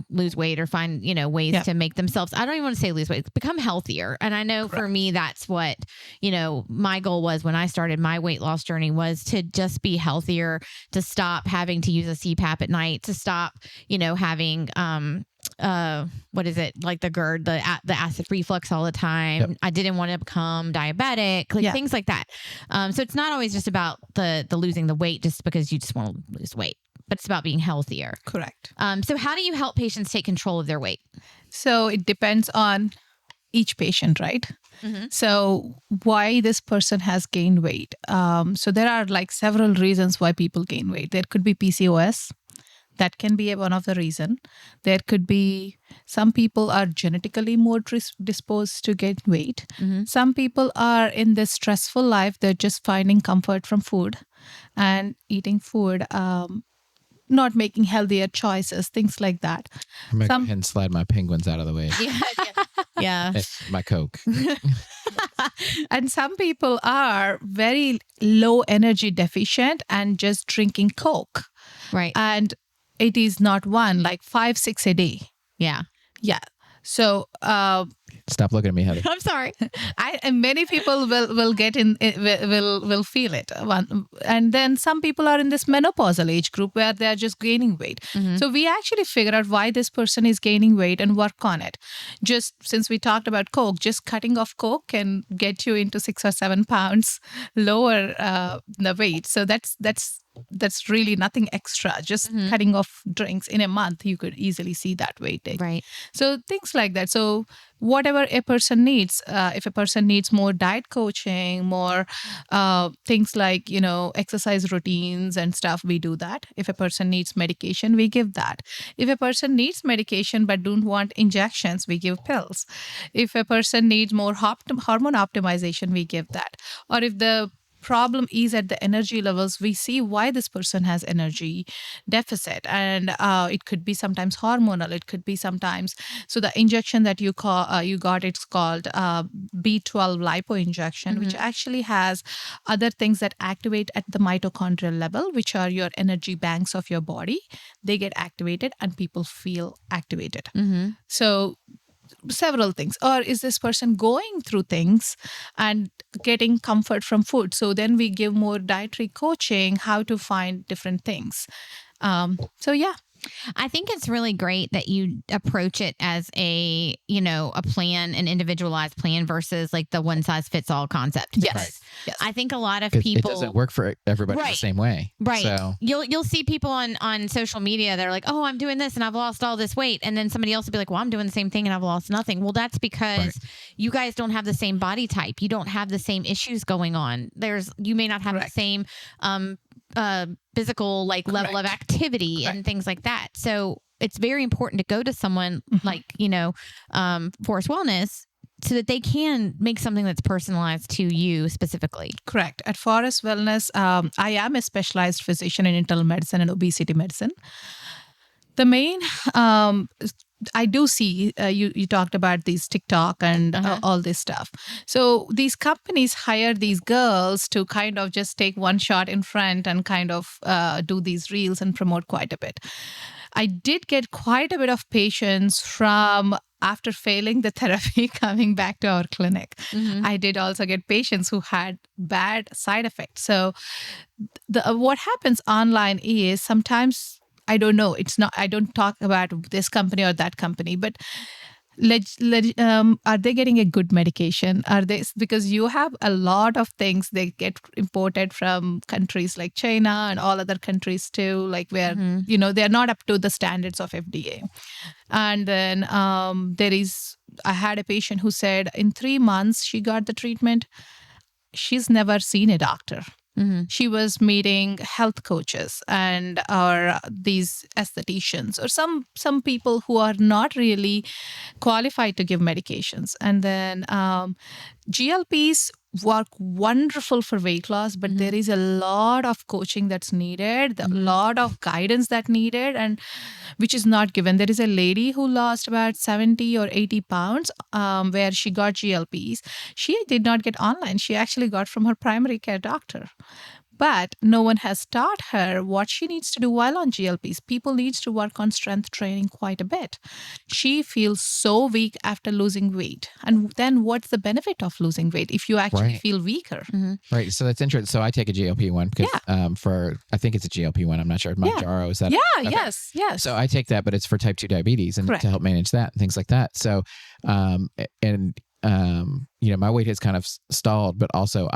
lose weight or find, ways to make themselves, I don't even want to say lose weight, become healthier. And I know for me, that's what, my goal was when I started my weight loss journey, was to just be healthier, to stop having to use a CPAP at night, to stop, having, what is it, like the GERD, the acid reflux all the time. Yep. I didn't want to become diabetic, things like that. So it's not always just about the losing the weight just because you just want to lose weight, but it's about being healthier. Correct. So how do you help patients take control of their weight? So it depends on each patient, right? Mm-hmm. So why this person has gained weight. So there are several reasons why people gain weight. There could be PCOS. That can be one of the reason. There could be some people are genetically more disposed to get weight. Mm-hmm. Some people are in this stressful life. They're just finding comfort from food and eating food, not making healthier choices, things like that. I'm going to go ahead and slide my penguins out of the way. Yeah. It's my Coke. And some people are very low energy deficient and just drinking Coke. Right. And it is not one, 5, 6 a day. Yeah. Yeah. So Stop looking at me, Heather. I'm sorry. and many people will get in, will feel it. And then some people are in this menopausal age group where they're just gaining weight. Mm-hmm. So we actually figure out why this person is gaining weight and work on it. Just since we talked about Coke, just cutting off Coke can get you into 6 or 7 pounds lower the weight. So that's really nothing extra. Just cutting off drinks in a month, you could easily see that weight take. Right. So things like that. So whatever a person needs, if a person needs more diet coaching, more things like, exercise routines and stuff, we do that. If a person needs medication, we give that. If a person needs medication but don't want injections, we give pills. If a person needs more hormone optimization, we give that. Or if the problem is at the energy levels, we see why this person has energy deficit, and it could be sometimes hormonal, it could be sometimes, so the injection that you got, it's called B12 lipo injection, which actually has other things that activate at the mitochondrial level, which are your energy banks of your body. They get activated and people feel activated. So several things. Or is this person going through things and getting comfort from food? So then we give more dietary coaching, how to find different things. So yeah. I think it's really great that you approach it as a plan, an individualized plan versus like the one size fits all concept. Yes. Because Yes. I think a lot of It people doesn't work for everybody the Right. same way. Right. So You'll see people on social media that are like, oh, I'm doing this and I've lost all this weight. And then somebody else will be like, well, I'm doing the same thing and I've lost nothing. Well, that's because you guys don't have the same body type. You don't have the same issues going on. You may not have Correct. the same physical level of activity and things like that. So it's very important to go to someone like, Forest Wellness so that they can make something that's personalized to you specifically. Correct. At Forest Wellness, I am a specialized physician in internal medicine and obesity medicine. The main, I do see, you talked about these TikTok and all this stuff. So these companies hire these girls to kind of just take one shot in front and kind of do these reels and promote quite a bit. I did get quite a bit of patients from after failing the therapy coming back to our clinic. I did also get patients who had bad side effects. So what happens online is sometimes, I don't know, I don't talk about this company or that company, but are they getting a good medication? Because you have a lot of things they get imported from countries like China and all other countries too, like where they're not up to the standards of FDA. And then I had a patient who said in 3 months she got the treatment. She's never seen a doctor. She was meeting health coaches or these aestheticians or some people who are not really qualified to give medications. And then GLPs work wonderful for weight loss, but there is a lot of coaching that's needed, a lot of guidance that needed, and which is not given. There is a lady who lost about 70 or 80 pounds where she got GLPs. She did not get online. She actually got from her primary care doctor. But no one has taught her what she needs to do while on GLPs. People need to work on strength training quite a bit. She feels so weak after losing weight. And then what's the benefit of losing weight if you actually feel weaker? Right. So that's interesting. So I take a GLP-1 because I think it's a GLP-1 I'm not sure. Mounjaro, is that? Yeah, okay. yes. So I take that, but it's for type 2 diabetes and to help manage that and things like that. So, my weight has kind of stalled, but also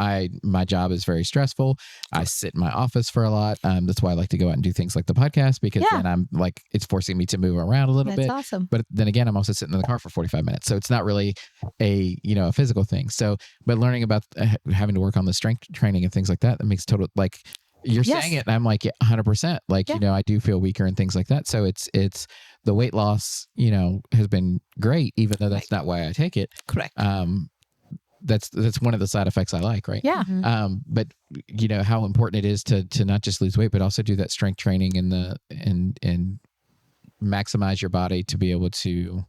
my job is very stressful. I sit in my office for a lot. That's why I like to go out and do things like the podcast, because then I'm like, it's forcing me to move around a little bit. That's awesome. But then again, I'm also sitting in the car for 45 minutes. So it's not really a physical thing. So, but learning about having to work on the strength training and things like that makes total, like, you're saying it, and I'm like 100%. Like, I do feel weaker and things like that. So it's the weight loss, has been great, even though that's not why I take it. Correct. That's one of the side effects I like, right? Yeah. But how important it is to not just lose weight, but also do that strength training and maximize your body to be able to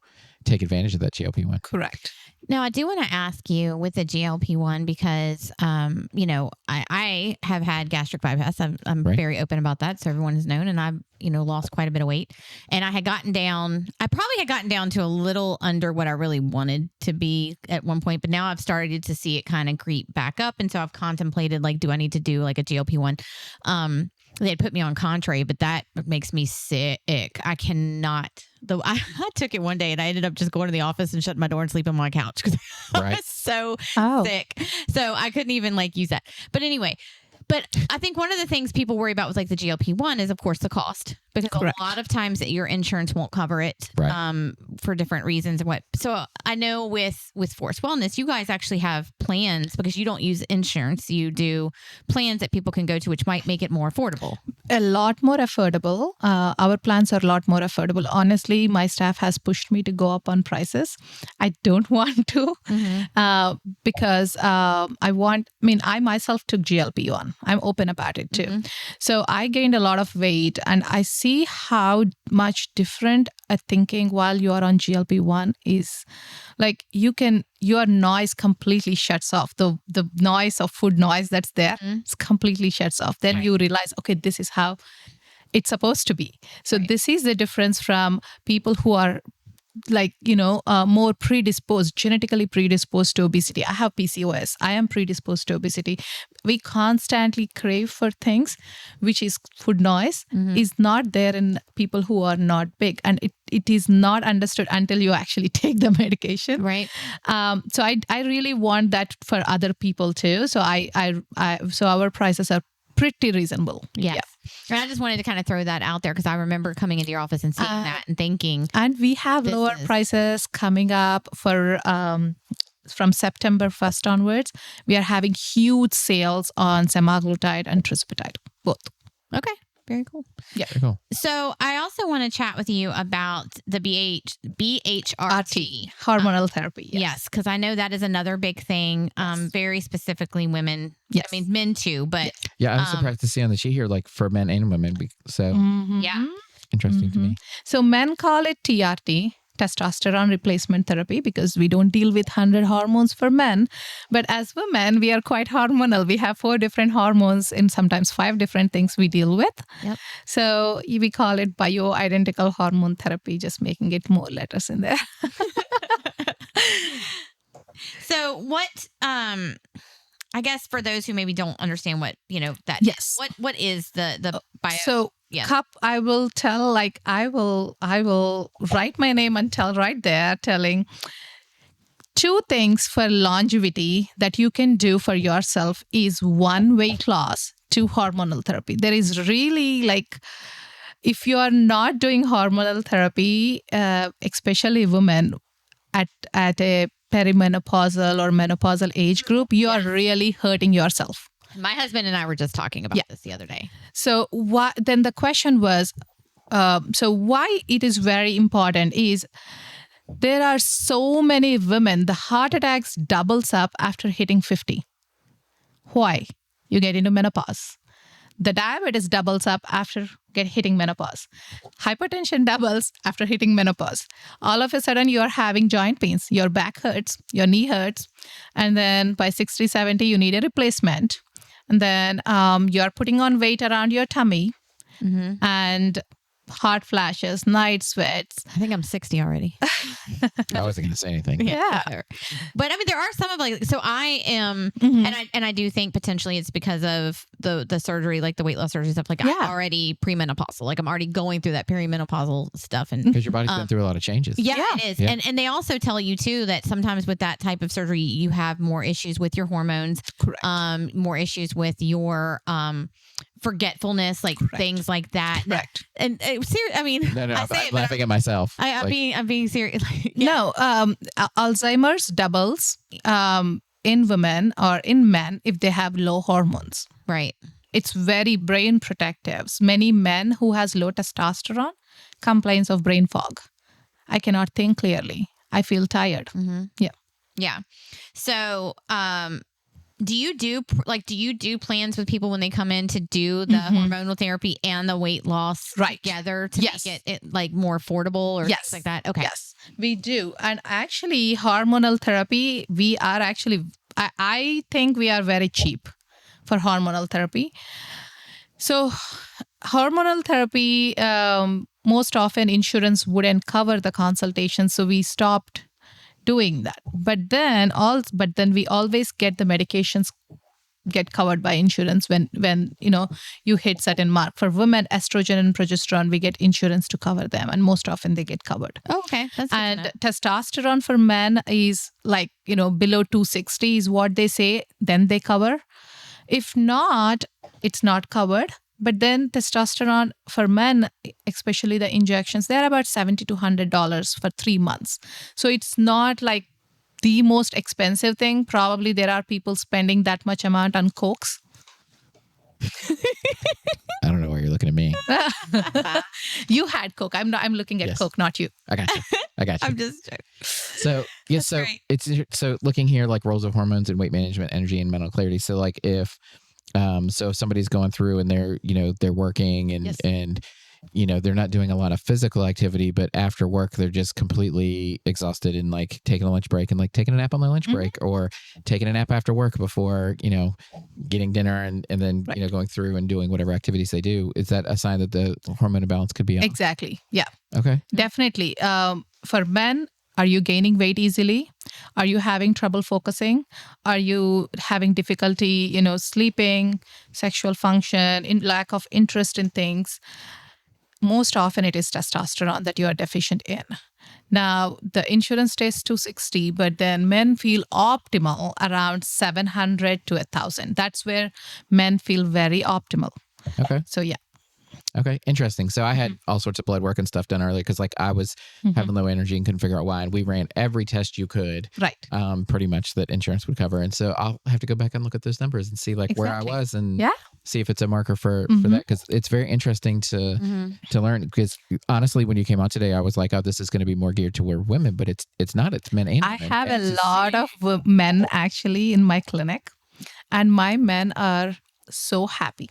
take advantage of that GLP-1. Correct. Now, I do want to ask you with the GLP-1 because, I have had gastric bypass. I'm very open about that. So everyone has known, and I've, lost quite a bit of weight, and I probably had gotten down to a little under what I really wanted to be at one point, but now I've started to see it kind of creep back up. And so I've contemplated, like, do I need to do like a GLP-1? They had put me on Contrary, but that makes me sick. I cannot. I took it one day and I ended up just going to the office and shutting my door and sleeping on my couch because I was so sick. So I couldn't even use that. But anyway, I think one of the things people worry about with the GLP-1 is, of course, the cost, because a lot of times that your insurance won't cover it for different reasons. So I know with Forest Wellness, you guys actually have plans because you don't use insurance. You do plans that people can go to, which might make it more affordable. A lot more affordable. Our plans are a lot more affordable. Honestly, my staff has pushed me to go up on prices. I don't want to because I myself took GLP-1. I'm open about it too. So I gained a lot of weight, and I see how much different a thinking while you are on GLP-1 is. Like, your noise completely shuts off. The noise of food noise that's there, it's completely shuts off. Then you realize, okay, this is how it's supposed to be. So this is the difference from people who are more predisposed, genetically predisposed to obesity. I have PCOS. I am predisposed to obesity. We constantly crave for things, which is food noise, is not there in people who are not big. And it is not understood until you actually take the medication. Right. So I really want that for other people too. So so our prices are pretty reasonable. Yes. Yeah. And I just wanted to kind of throw that out there because I remember coming into your office and seeing that and thinking. And we have lower prices coming up for from September 1st onwards. We are having huge sales on semaglutide and tirzepatide, both. Okay. Very cool. Yeah. Very cool. So I also want to chat with you about the BHRT. Hormonal therapy. Yes, because I know that is another big thing, very specifically women. Yes. I mean, men too, but Yeah, I'm surprised to see on the sheet here, like for men and women. So yeah. interesting to me. So men call it TRT, testosterone replacement therapy, because we don't deal with 100 hormones for men. But as women, we are quite hormonal. We have 4 different hormones and sometimes 5 different things we deal with. Yep. So we call it bioidentical hormone therapy, just making it more letters in there. So what, I guess for those who maybe don't understand what, that Yes. what is the bio? So cup, I will tell, I will write my name and tell right there, telling 2 things for longevity that you can do for yourself is 1, weight loss, 2, hormonal therapy. There is really if you are not doing hormonal therapy, especially women at a perimenopausal or menopausal age group, you are really hurting yourself. My husband and I were just talking about this the other day. So then the question was, so why it is very important is there are so many women, the heart attacks doubles up after hitting 50. Why? You get into menopause. The diabetes doubles up after hitting menopause. Hypertension doubles after hitting menopause. All of a sudden, you are having joint pains. Your back hurts, your knee hurts. And then by 60, 70, you need a replacement. And then you're putting on weight around your tummy and hot flashes, night sweats. I think I'm 60 already. I wasn't going to say anything. Yeah. But I mean, there are some of so I am, and I do think potentially it's because of the surgery, like the weight loss surgery stuff. Like I'm already premenopausal. Like I'm already going through that perimenopausal stuff. And because your body's been through a lot of changes. Yeah, it is. Yeah. And they also tell you too that sometimes with that type of surgery, you have more issues with your hormones. Correct. More issues with your forgetfulness, things like that. Correct. And I mean, No, I'm laughing at myself. I'm being serious. No, Alzheimer's doubles in women or in men if they have low hormones. Right. It's very brain protective. Many men who has low testosterone complains of brain fog. I cannot think clearly. I feel tired. Mm-hmm. Yeah. Yeah. So, do you do plans with people when they come in to do the hormonal therapy and the weight loss together to make it more affordable or things like that? Okay. Yes, we do. And actually, hormonal therapy, we are actually, I think we are very cheap for hormonal therapy. So hormonal therapy, most often insurance wouldn't cover the consultation. So we stopped doing that. But then we always get the medications get covered by insurance when you hit certain mark. For women, estrogen and progesterone, we get insurance to cover them, and most often they get covered. Oh, okay. That's and testosterone for men is below 260 is what they say, then they cover. If not, it's not covered. But then testosterone for men, especially the injections, they're about $70 to $100 for 3 months. So it's not like the most expensive thing. Probably there are people spending that much amount on Cokes. I don't know why you're looking at me. You had Coke. I'm looking at Coke, not you. I got you. I'm just joking. So so looking here, like roles of hormones and weight management, energy and mental clarity. So if somebody's going through and they're working and they're not doing a lot of physical activity, but after work they're just completely exhausted and taking a lunch break and taking a nap on their lunch break, or taking a nap after work before getting dinner and then going through and doing whatever activities they do. Is that a sign that the hormone imbalance could be on? Exactly. Yeah. Okay. Definitely. for men, are you gaining weight easily? Are you having trouble focusing? Are you having difficulty, sleeping, sexual function, in lack of interest in things? Most often it is testosterone that you are deficient in. Now, the insurance says 260, but then men feel optimal around 700 to 1,000. That's where men feel very optimal. Okay. So, yeah. Okay. Interesting. So I had all sorts of blood work and stuff done earlier because I was having low energy and couldn't figure out why. And we ran every test you could, Right. Pretty much that insurance would cover. And so I'll have to go back and look at those numbers and see where I was and see if it's a marker for that. Because it's very interesting to learn. Because honestly, when you came out today, I was like, oh, this is going to be more geared toward women, but it's not. It's men and women. I have a lot of men actually in my clinic, and my men are so happy.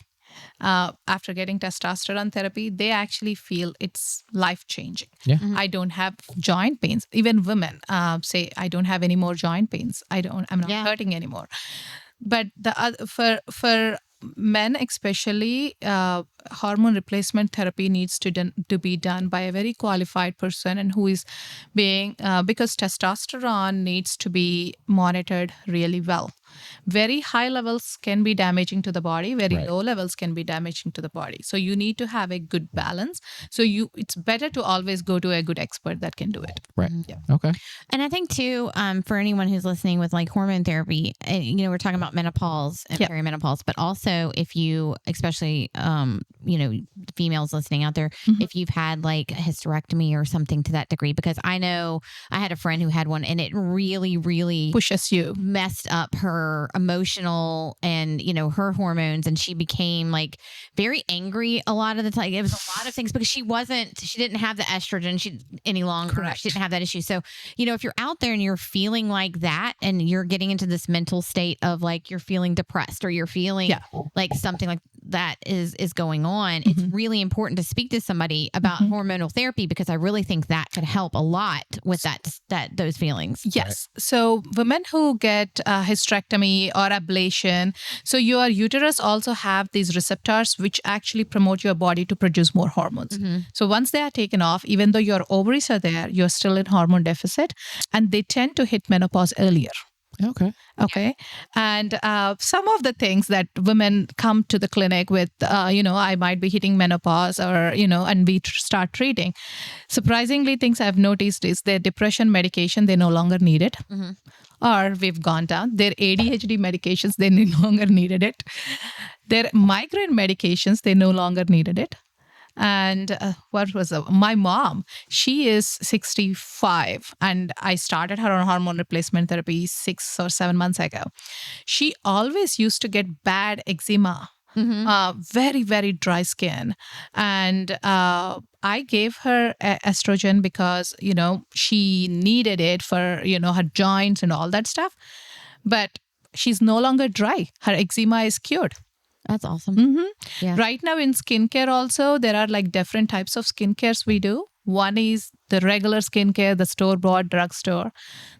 After getting testosterone therapy, they actually feel it's life-changing. Yeah. I don't have joint pains. Even women say, I don't have any more joint pains. I'm not hurting anymore. But for men especially, hormone replacement therapy needs to be done by a very qualified person and who is being, because testosterone needs to be monitored really well. Very high levels can be damaging to the body. Very low levels can be damaging to the body. So you need to have a good balance. So it's better to always go to a good expert that can do it. Right. Yeah. Okay. And I think too, for anyone who's listening with hormone therapy, we're talking about menopause and perimenopause, but also if you, especially, females listening out there, if you've had a hysterectomy or something to that degree, because I know I had a friend who had one and it really, really pushes you, messed up her emotional and, her hormones. And she became very angry a lot of the time. It was a lot of things because she didn't have the estrogen any longer. Correct. She didn't have that issue. So, if you're out there and you're feeling like that and you're getting into this mental state of you're feeling depressed or you're feeling like something like that is going on, it's really important to speak to somebody about hormonal therapy because I really think that could help a lot with those feelings. Yes. Right. So women who get hysterectomy or ablation, so your uterus also have these receptors which actually promote your body to produce more hormones. So once they are taken off, even though your ovaries are there, you're still in hormone deficit and they tend to hit menopause earlier. Okay. And some of the things that women come to the clinic with, I might be hitting menopause or, and we start treating. Surprisingly, things I've noticed is their depression medication, they no longer need it. Or we've gone down. Their ADHD medications, they no longer needed it. Their migraine medications, they no longer needed it. And my mom, she is 65 and I started her on hormone replacement therapy 6 or 7 months ago. She always used to get bad eczema, very, very dry skin. And I gave her estrogen because, she needed it for, her joints and all that stuff. But she's no longer dry. Her eczema is cured. That's awesome. Yeah. Right now in skincare also, there are different types of skincare we do. One is the regular skincare, the store-bought drugstore.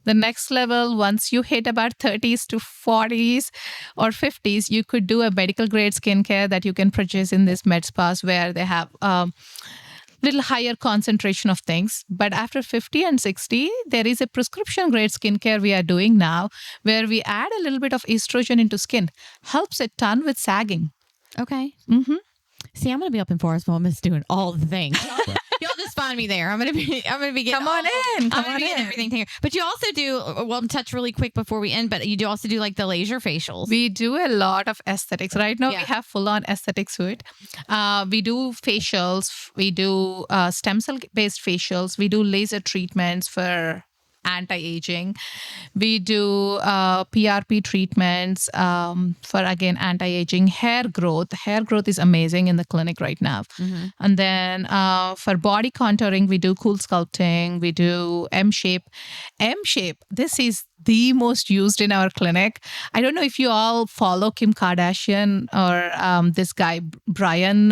The next level, once you hit about 30s to 40s or 50s, you could do a medical grade skincare that you can purchase in this med spas where they have little higher concentration of things. But after 50 and 60, there is a prescription grade skincare we are doing now where we add a little bit of estrogen into skin. Helps a ton with sagging. Okay. See, I'm going to be up in Forest Wellness doing all the things. Y'all just find me there. I'm gonna be getting Come on in. Everything here. But you also do, touch really quick before we end, but you do also do the laser facials. We do a lot of aesthetics. Right now we have full on aesthetic suite. We do facials. We do stem cell based facials. We do laser treatments for anti-aging. We do PRP treatments for, again, anti-aging. Hair growth. Hair growth is amazing in the clinic right now. And then for body contouring, we do cool sculpting. We do M-shape. M-shape, this is the most used in our clinic. I don't know if you all follow Kim Kardashian or this guy, Brian.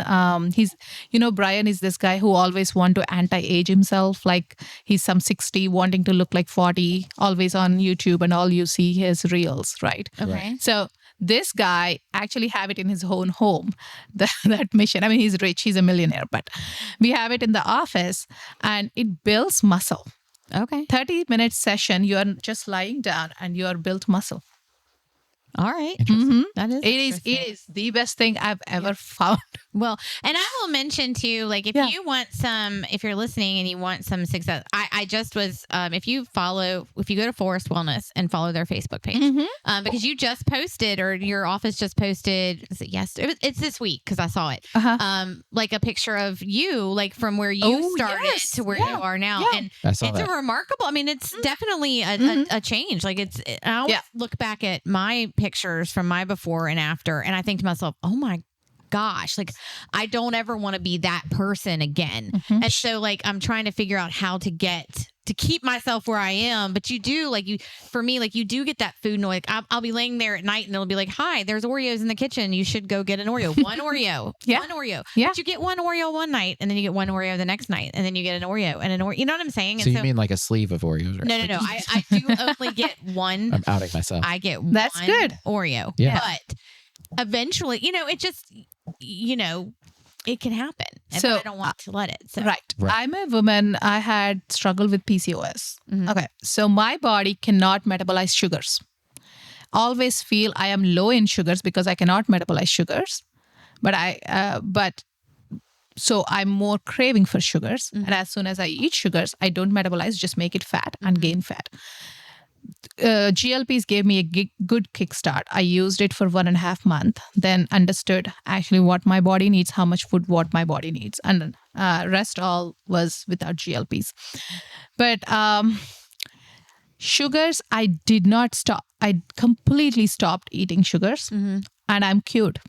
Brian is this guy who always want to anti-age himself. Like he's some 60 wanting to look like 40, always on YouTube and all you see his reels, right? Okay. So this guy actually have it in his own home, that mission. I mean, he's rich, he's a millionaire, but we have it in the office and it builds muscle. Okay. 30-minute session, you are just lying down and you are built muscle. All right. Mhm. That is It is the best thing I've ever found. Well, and I will mention too, like if you want if you're listening and you want some success, I just was, if you go to Forest Wellness and follow their Facebook page, because you just posted, or your office just posted, is it yesterday? It's this week because I saw it. Like a picture of you, like from where you started to where you are now. And it's a remarkable, I mean, it's definitely a change. Like I always look back at my pictures from my before and after, and I think to myself, oh my gosh, like I don't ever want to be that person again. And so like I'm trying to figure out how to keep myself where I am. But you do, like, for me, like you do get that food noise. I'll be laying there at night and it'll be like, hi, there's Oreos in the kitchen. You should go get an Oreo. One Oreo. One Oreo. Yeah. But you get one Oreo one night and then you get one Oreo the next night and then you get an Oreo and an Oreo. You know what I'm saying? So you mean like a sleeve of Oreos? Right? No. I do only get one. I'm outing myself. I get That's one good. Oreo. Yeah. But eventually, it just, it can happen. And So, I don't want to let it. So. Right. I'm a woman. I had struggled with PCOS. Okay. So my body cannot metabolize sugars. Always feel I am low in sugars because I cannot metabolize sugars. But so I'm more craving for sugars. And as soon as I eat sugars, I don't metabolize, just make it fat and gain fat. GLPs gave me a good kickstart. I used it for 1.5 months, then understood actually what my body needs, how much food, what my body needs. And rest all was without GLPs. But sugars, I did not stop. I completely stopped eating sugars and I'm cured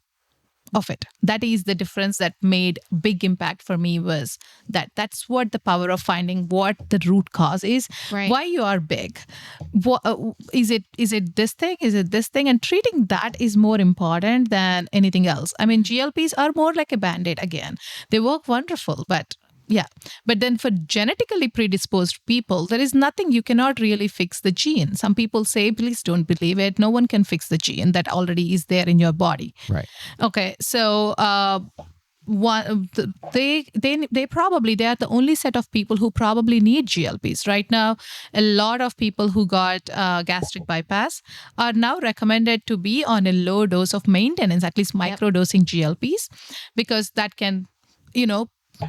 of it. That is the difference that made big impact for me, was that's what the power of finding what the root cause is, why you are big. Is it this thing? Is it this thing? And treating that is more important than anything else. I mean, GLPs are more like a Band-Aid again. They work wonderful, but then for genetically predisposed people, there is nothing. You cannot really fix the gene. Some people say, please don't believe it. No one can fix the gene that already is there in your body. Right. Okay. So they are the only set of people who probably need GLPs. Right now, a lot of people who got gastric bypass are now recommended to be on a low dose of maintenance, at least microdosing GLPs, because that can,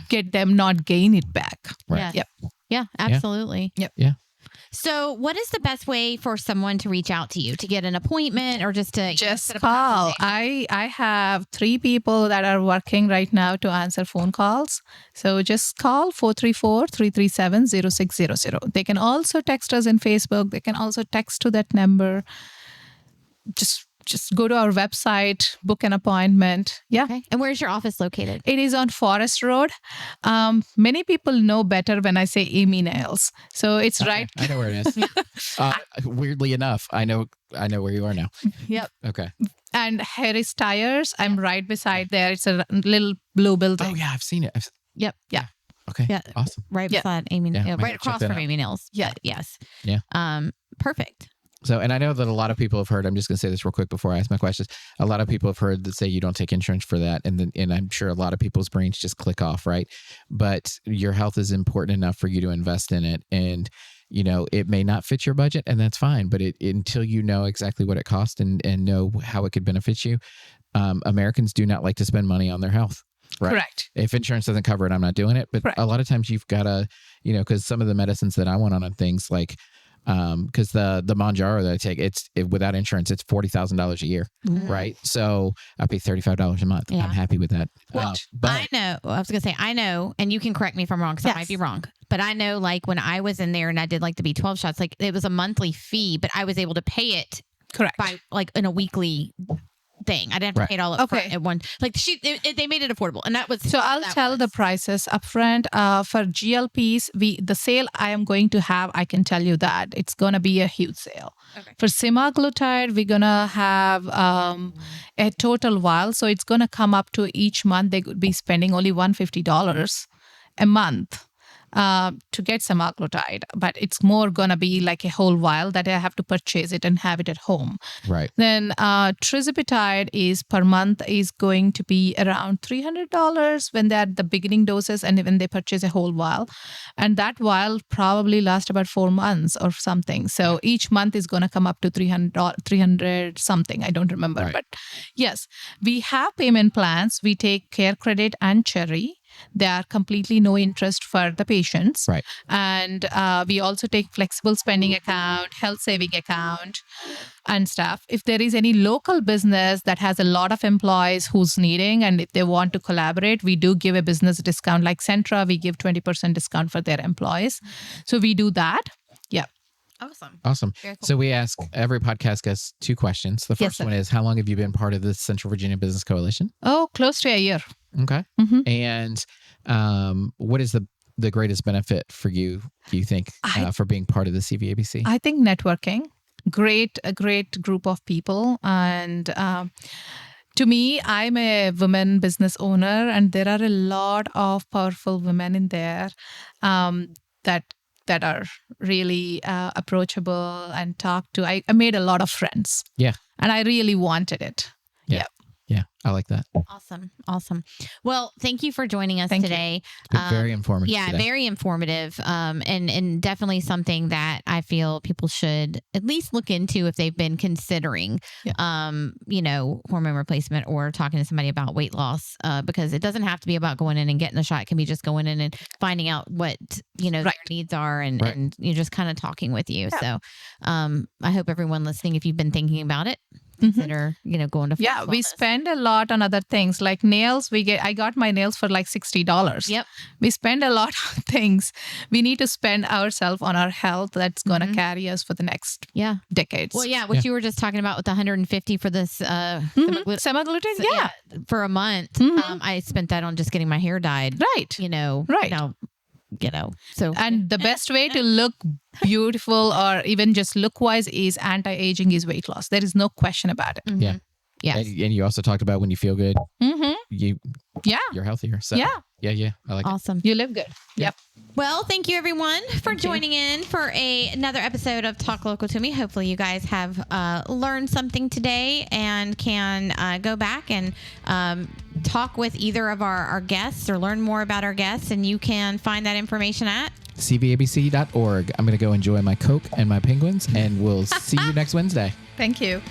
get them not gain it back. Right. Yeah, absolutely. Yep. Yeah. So what is the best way for someone to reach out to you, to get an appointment or just to call? I have 3 people that are working right now to answer phone calls. So just call 434-337-0600. They can also text us in Facebook. They can also text to that number. Just go to our website, book an appointment. Yeah. Okay. And where's your office located? It is on Forest Road. Many people know better when I say Amy Nails. So it's right. I know where it is. Weirdly enough, I know where you are now. Yep. Okay. And Harris Tires, I'm right beside there. It's a little blue building. Oh yeah, I've seen it. Yep. Yeah. Okay. Yeah. Awesome. Right beside Amy. Yeah, right across from Amy Nails. Yeah. Yes. Yeah. Perfect. So, and I know that a lot of people have heard, I'm just going to say this real quick before I ask my questions. A lot of people have heard that say you don't take insurance for that. And I'm sure a lot of people's brains just click off, right? But your health is important enough for you to invest in it. And, it may not fit your budget, and that's fine. But until you know exactly what it costs and know how it could benefit you, Americans do not like to spend money on their health. Right. Correct. If insurance doesn't cover it, I'm not doing it. But a lot of times you've got to, because some of the medicines that I went on things like, because the Mounjaro that I take, without insurance, it's $40,000 a year, right? So I pay $35 a month. Yeah. I'm happy with that. But I know, and you can correct me if I'm wrong, because I might be wrong. But I know, like when I was in there and I did like the B12 shots, like it was a monthly fee, but I was able to pay it by like in a weekly thing. I didn't have to pay it all up front at one. Like they made it affordable, and that was. So I'll tell the prices upfront. For GLPs, the sale I am going to have, I can tell you that it's gonna be a huge sale. Okay. For semaglutide, we're gonna have a total vial, so it's gonna come up to each month they could be spending only $150 a month. to get semaglutide, but it's more going to be like a whole vial that I have to purchase it and have it at home. Right. Then trizipatide is per month is going to be around $300 when they're at the beginning doses and when they purchase a whole vial. And that vial probably lasts about 4 months or something. So each month is going to come up to $300 something. I don't remember. Right. But yes, we have payment plans. We take Care Credit and Cherry. They are completely no interest for the patients. Right. And we also take flexible spending account, health saving account and stuff. If there is any local business that has a lot of employees who's needing and if they want to collaborate, we do give a business discount. Like Centra, we give 20% discount for their employees. So we do that. Yeah. Awesome. Very cool. So we ask every podcast guest 2 questions. The Yes, first sir. one is, how long have you been part of the Central Virginia Business Coalition? Oh, close to a year. Okay. Mhm. And what is the greatest benefit for you, do you think, for being part of the CVABC? I think networking, a great group of people. And to me, I'm a women business owner, and there are a lot of powerful women in there that are really approachable and talk to. I made a lot of friends. Yeah. And I really wanted it. Yeah, I like that. Awesome. Well, thank you for joining us Thank you. today. It's been very informative. Yeah, today. very informative. And definitely something that I feel people should at least look into if they've been considering, hormone replacement or talking to somebody about weight loss, because it doesn't have to be about going in and getting the shot. It can be just going in and finding out what, their needs are and you're just kind of talking with you. Yeah. So, I hope everyone listening, if you've been thinking about it, consider, going to Yeah, Forest we Wellness. spend a lot on other things like nails. I got my nails for like $60. Yep. We spend a lot on things. We need to spend ourselves on our health that's going to carry us for the next decades. Well, what you were just talking about with the 150 for this semaglutide, yeah. for a month. I spent that on just getting my hair dyed. Right. Right. So And the best way to look beautiful or even just look wise is anti-aging is weight loss. There is no question about it. Yeah. Yes. And you also talked about when you feel good, Mm-hmm. you're healthier. So Yeah. Yeah. I like it. Awesome. You live good. Yep. Well, thank you everyone for joining in for another episode of Talk Local to Me. Hopefully you guys have learned something today and can go back and talk with either of our guests or learn more about our guests. And you can find that information at CVABC.org. I'm going to go enjoy my Coke and my penguins, and we'll see you next Wednesday. Thank you.